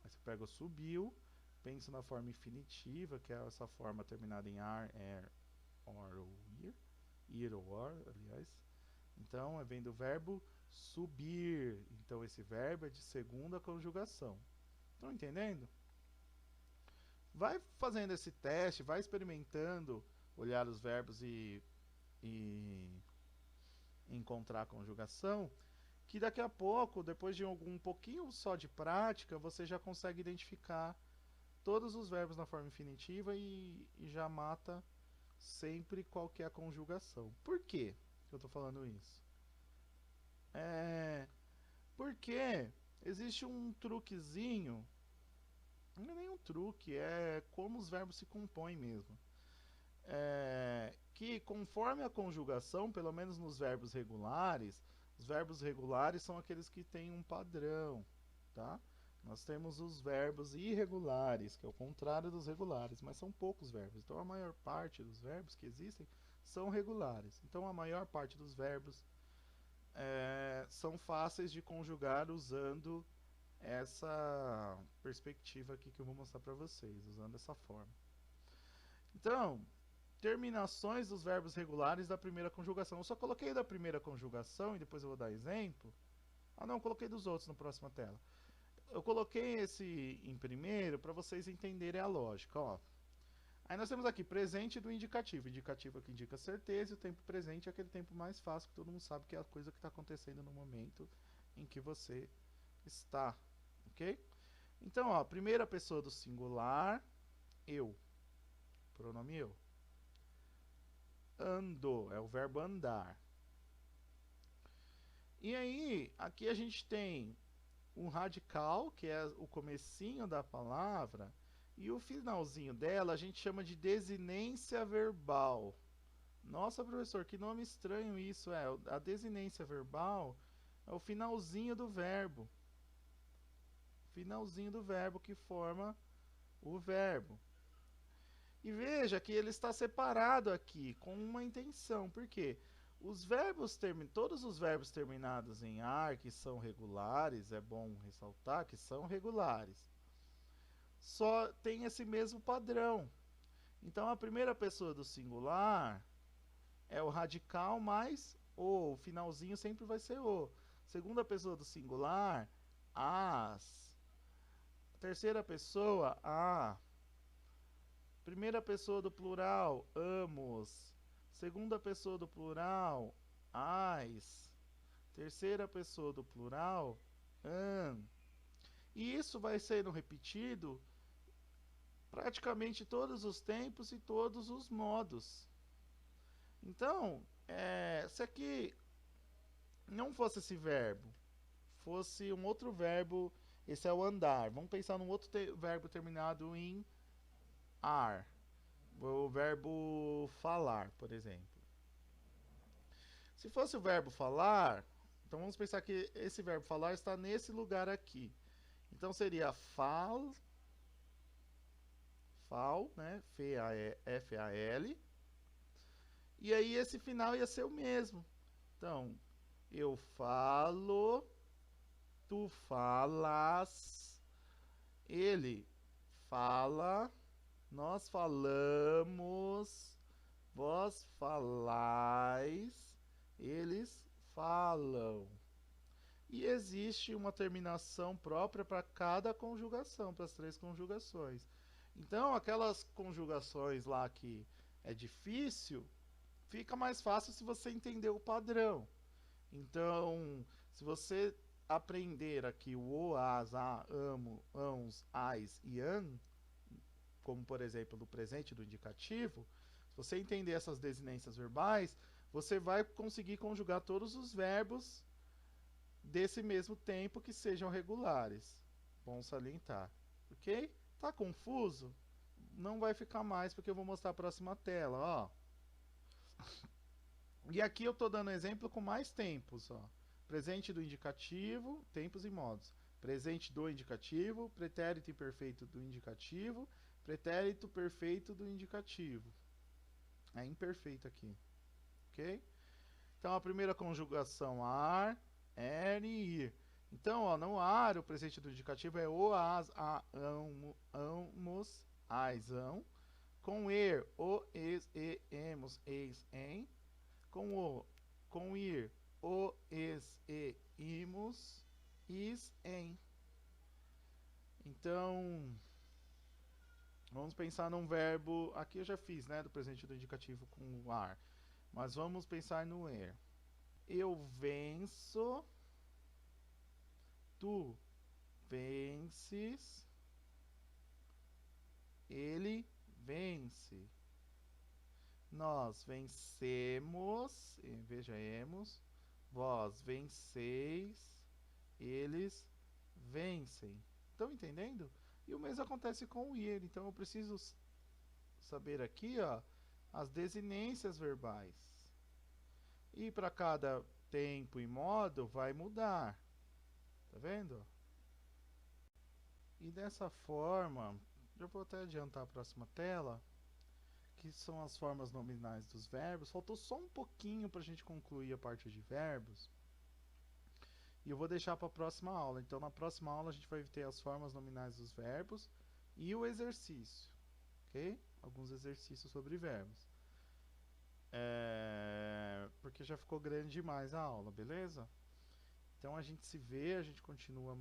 Aí você pega o subiu, pensa na forma infinitiva, que é essa forma terminada em ar, or ou ir ou or, aliás. Então, vem do verbo subir. Então, esse verbo é de segunda conjugação. Estão entendendo? Vai fazendo esse teste, vai experimentando olhar os verbos e encontrar a conjugação, que daqui a pouco, depois de um pouquinho só de prática, você já consegue identificar todos os verbos na forma infinitiva e já mata sempre qual que é a conjugação. Por quê que eu estou falando isso? Porque existe um truquezinho, não é nem um truque, é como os verbos se compõem mesmo. Que conforme a conjugação, pelo menos nos verbos regulares, os verbos regulares são aqueles que têm um padrão, tá? Nós temos os verbos irregulares, que é o contrário dos regulares, mas são poucos verbos. Então a maior parte dos verbos que existem são regulares. Então a maior parte dos verbos são fáceis de conjugar usando essa perspectiva aqui que eu vou mostrar para vocês, usando essa forma. Então, terminações dos verbos regulares da primeira conjugação. Eu só coloquei da primeira conjugação e depois eu vou dar exemplo. Ah não, coloquei dos outros na próxima tela. Eu coloquei esse em primeiro para vocês entenderem a lógica. Ó. Aí nós temos aqui presente do indicativo. Indicativo que indica certeza e o tempo presente é aquele tempo mais fácil que todo mundo sabe que é a coisa que está acontecendo no momento em que você está. Ok? Então, ó, primeira pessoa do singular, eu. Pronome eu. Ando, é o verbo andar. E aí, aqui a gente tem um radical, que é o comecinho da palavra, e o finalzinho dela a gente chama de desinência verbal. Nossa, professor, que nome estranho isso é. A desinência verbal é o finalzinho do verbo. Finalzinho do verbo que forma o verbo. E veja que ele está separado aqui com uma intenção. Por quê? Todos os verbos terminados em ar, que são regulares, é bom ressaltar que são regulares, só tem esse mesmo padrão. Então, a primeira pessoa do singular é o radical mais o finalzinho sempre vai ser o. Segunda pessoa do singular, as. Terceira pessoa, a. Primeira pessoa do plural, amos. Segunda pessoa do plural, ais. Terceira pessoa do plural, an. E isso vai sendo repetido praticamente todos os tempos e todos os modos. Então, se aqui não fosse esse verbo, fosse um outro verbo, esse é o andar. Vamos pensar num outro verbo terminado em ar. O verbo falar, por exemplo. Se fosse o verbo falar, então vamos pensar que esse verbo falar está nesse lugar aqui. Então seria fal, né? F-A-L. E aí esse final ia ser o mesmo. Então, eu falo, tu falas, ele fala, nós falamos, vós falais, eles falam. E existe uma terminação própria para cada conjugação, para as 3 conjugações. Então, aquelas conjugações lá que é difícil, fica mais fácil se você entender o padrão. Então, se você aprender aqui o, as, a, amo, ãos, ais e an, como por exemplo no presente do indicativo, se você entender essas desinências verbais, você vai conseguir conjugar todos os verbos desse mesmo tempo que sejam regulares. Bom salientar. Ok? Tá confuso? Não vai ficar mais porque eu vou mostrar a próxima tela. Ó. E aqui eu estou dando exemplo com mais tempos. Ó. Presente do indicativo, tempos e modos. Presente do indicativo, pretérito imperfeito do indicativo, pretérito perfeito do indicativo. É imperfeito aqui. Ok? Então a primeira conjugação ar, er e ir. Então, ó, no ar, o presente do indicativo é o, as, a, amos, as, ão. Com er, o, es, e, emos, eis, em. Com ir, o, es, e, imos, is, em. Então, vamos pensar num verbo. Aqui eu já fiz, né, do presente do indicativo com o ar. Mas vamos pensar no er. Eu venço. Tu vences. Ele vence. Nós vencemos. Vejamos. Vós venceis. Eles vencem. Estão entendendo? E o mesmo acontece com o ir. Então eu preciso saber aqui, ó, as desinências verbais. E para cada tempo e modo vai mudar. Tá vendo? E dessa forma, eu vou até adiantar a próxima tela, que são as formas nominais dos verbos. Faltou só um pouquinho para a gente concluir a parte de verbos. E eu vou deixar para a próxima aula. Então, na próxima aula, a gente vai ter as formas nominais dos verbos e o exercício. Ok? Alguns exercícios sobre verbos. Porque já ficou grande demais a aula, beleza? Então, a gente se vê, a gente continua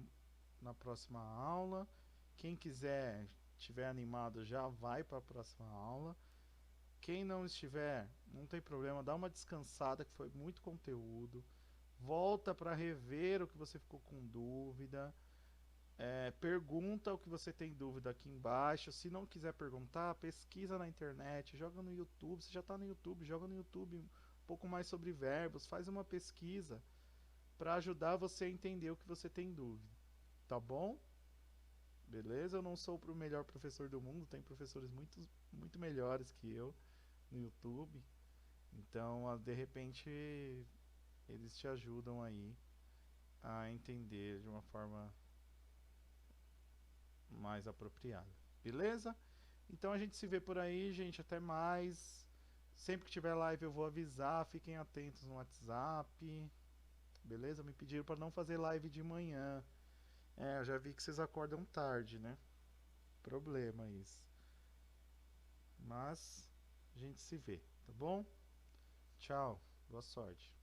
na próxima aula. Quem quiser, estiver animado, já vai para a próxima aula. Quem não estiver, não tem problema, dá uma descansada, que foi muito conteúdo. Volta para rever o que você ficou com dúvida. Pergunta o que você tem dúvida aqui embaixo. Se não quiser perguntar, pesquisa na internet, joga no YouTube. Você já está no YouTube, joga no YouTube um pouco mais sobre verbos, faz uma pesquisa para ajudar você a entender o que você tem dúvida. Tá bom? Beleza? Eu não sou o melhor professor do mundo, tem professores muito melhores que eu no YouTube. Então, de repente, eles te ajudam aí a entender de uma forma mais apropriada. Beleza? Então a gente se vê por aí, gente. Até mais. Sempre que tiver live eu vou avisar. Fiquem atentos no WhatsApp. Beleza? Me pediram para não fazer live de manhã. Eu já vi que vocês acordam tarde, né? Problema isso. Mas a gente se vê, tá bom? Tchau. Boa sorte.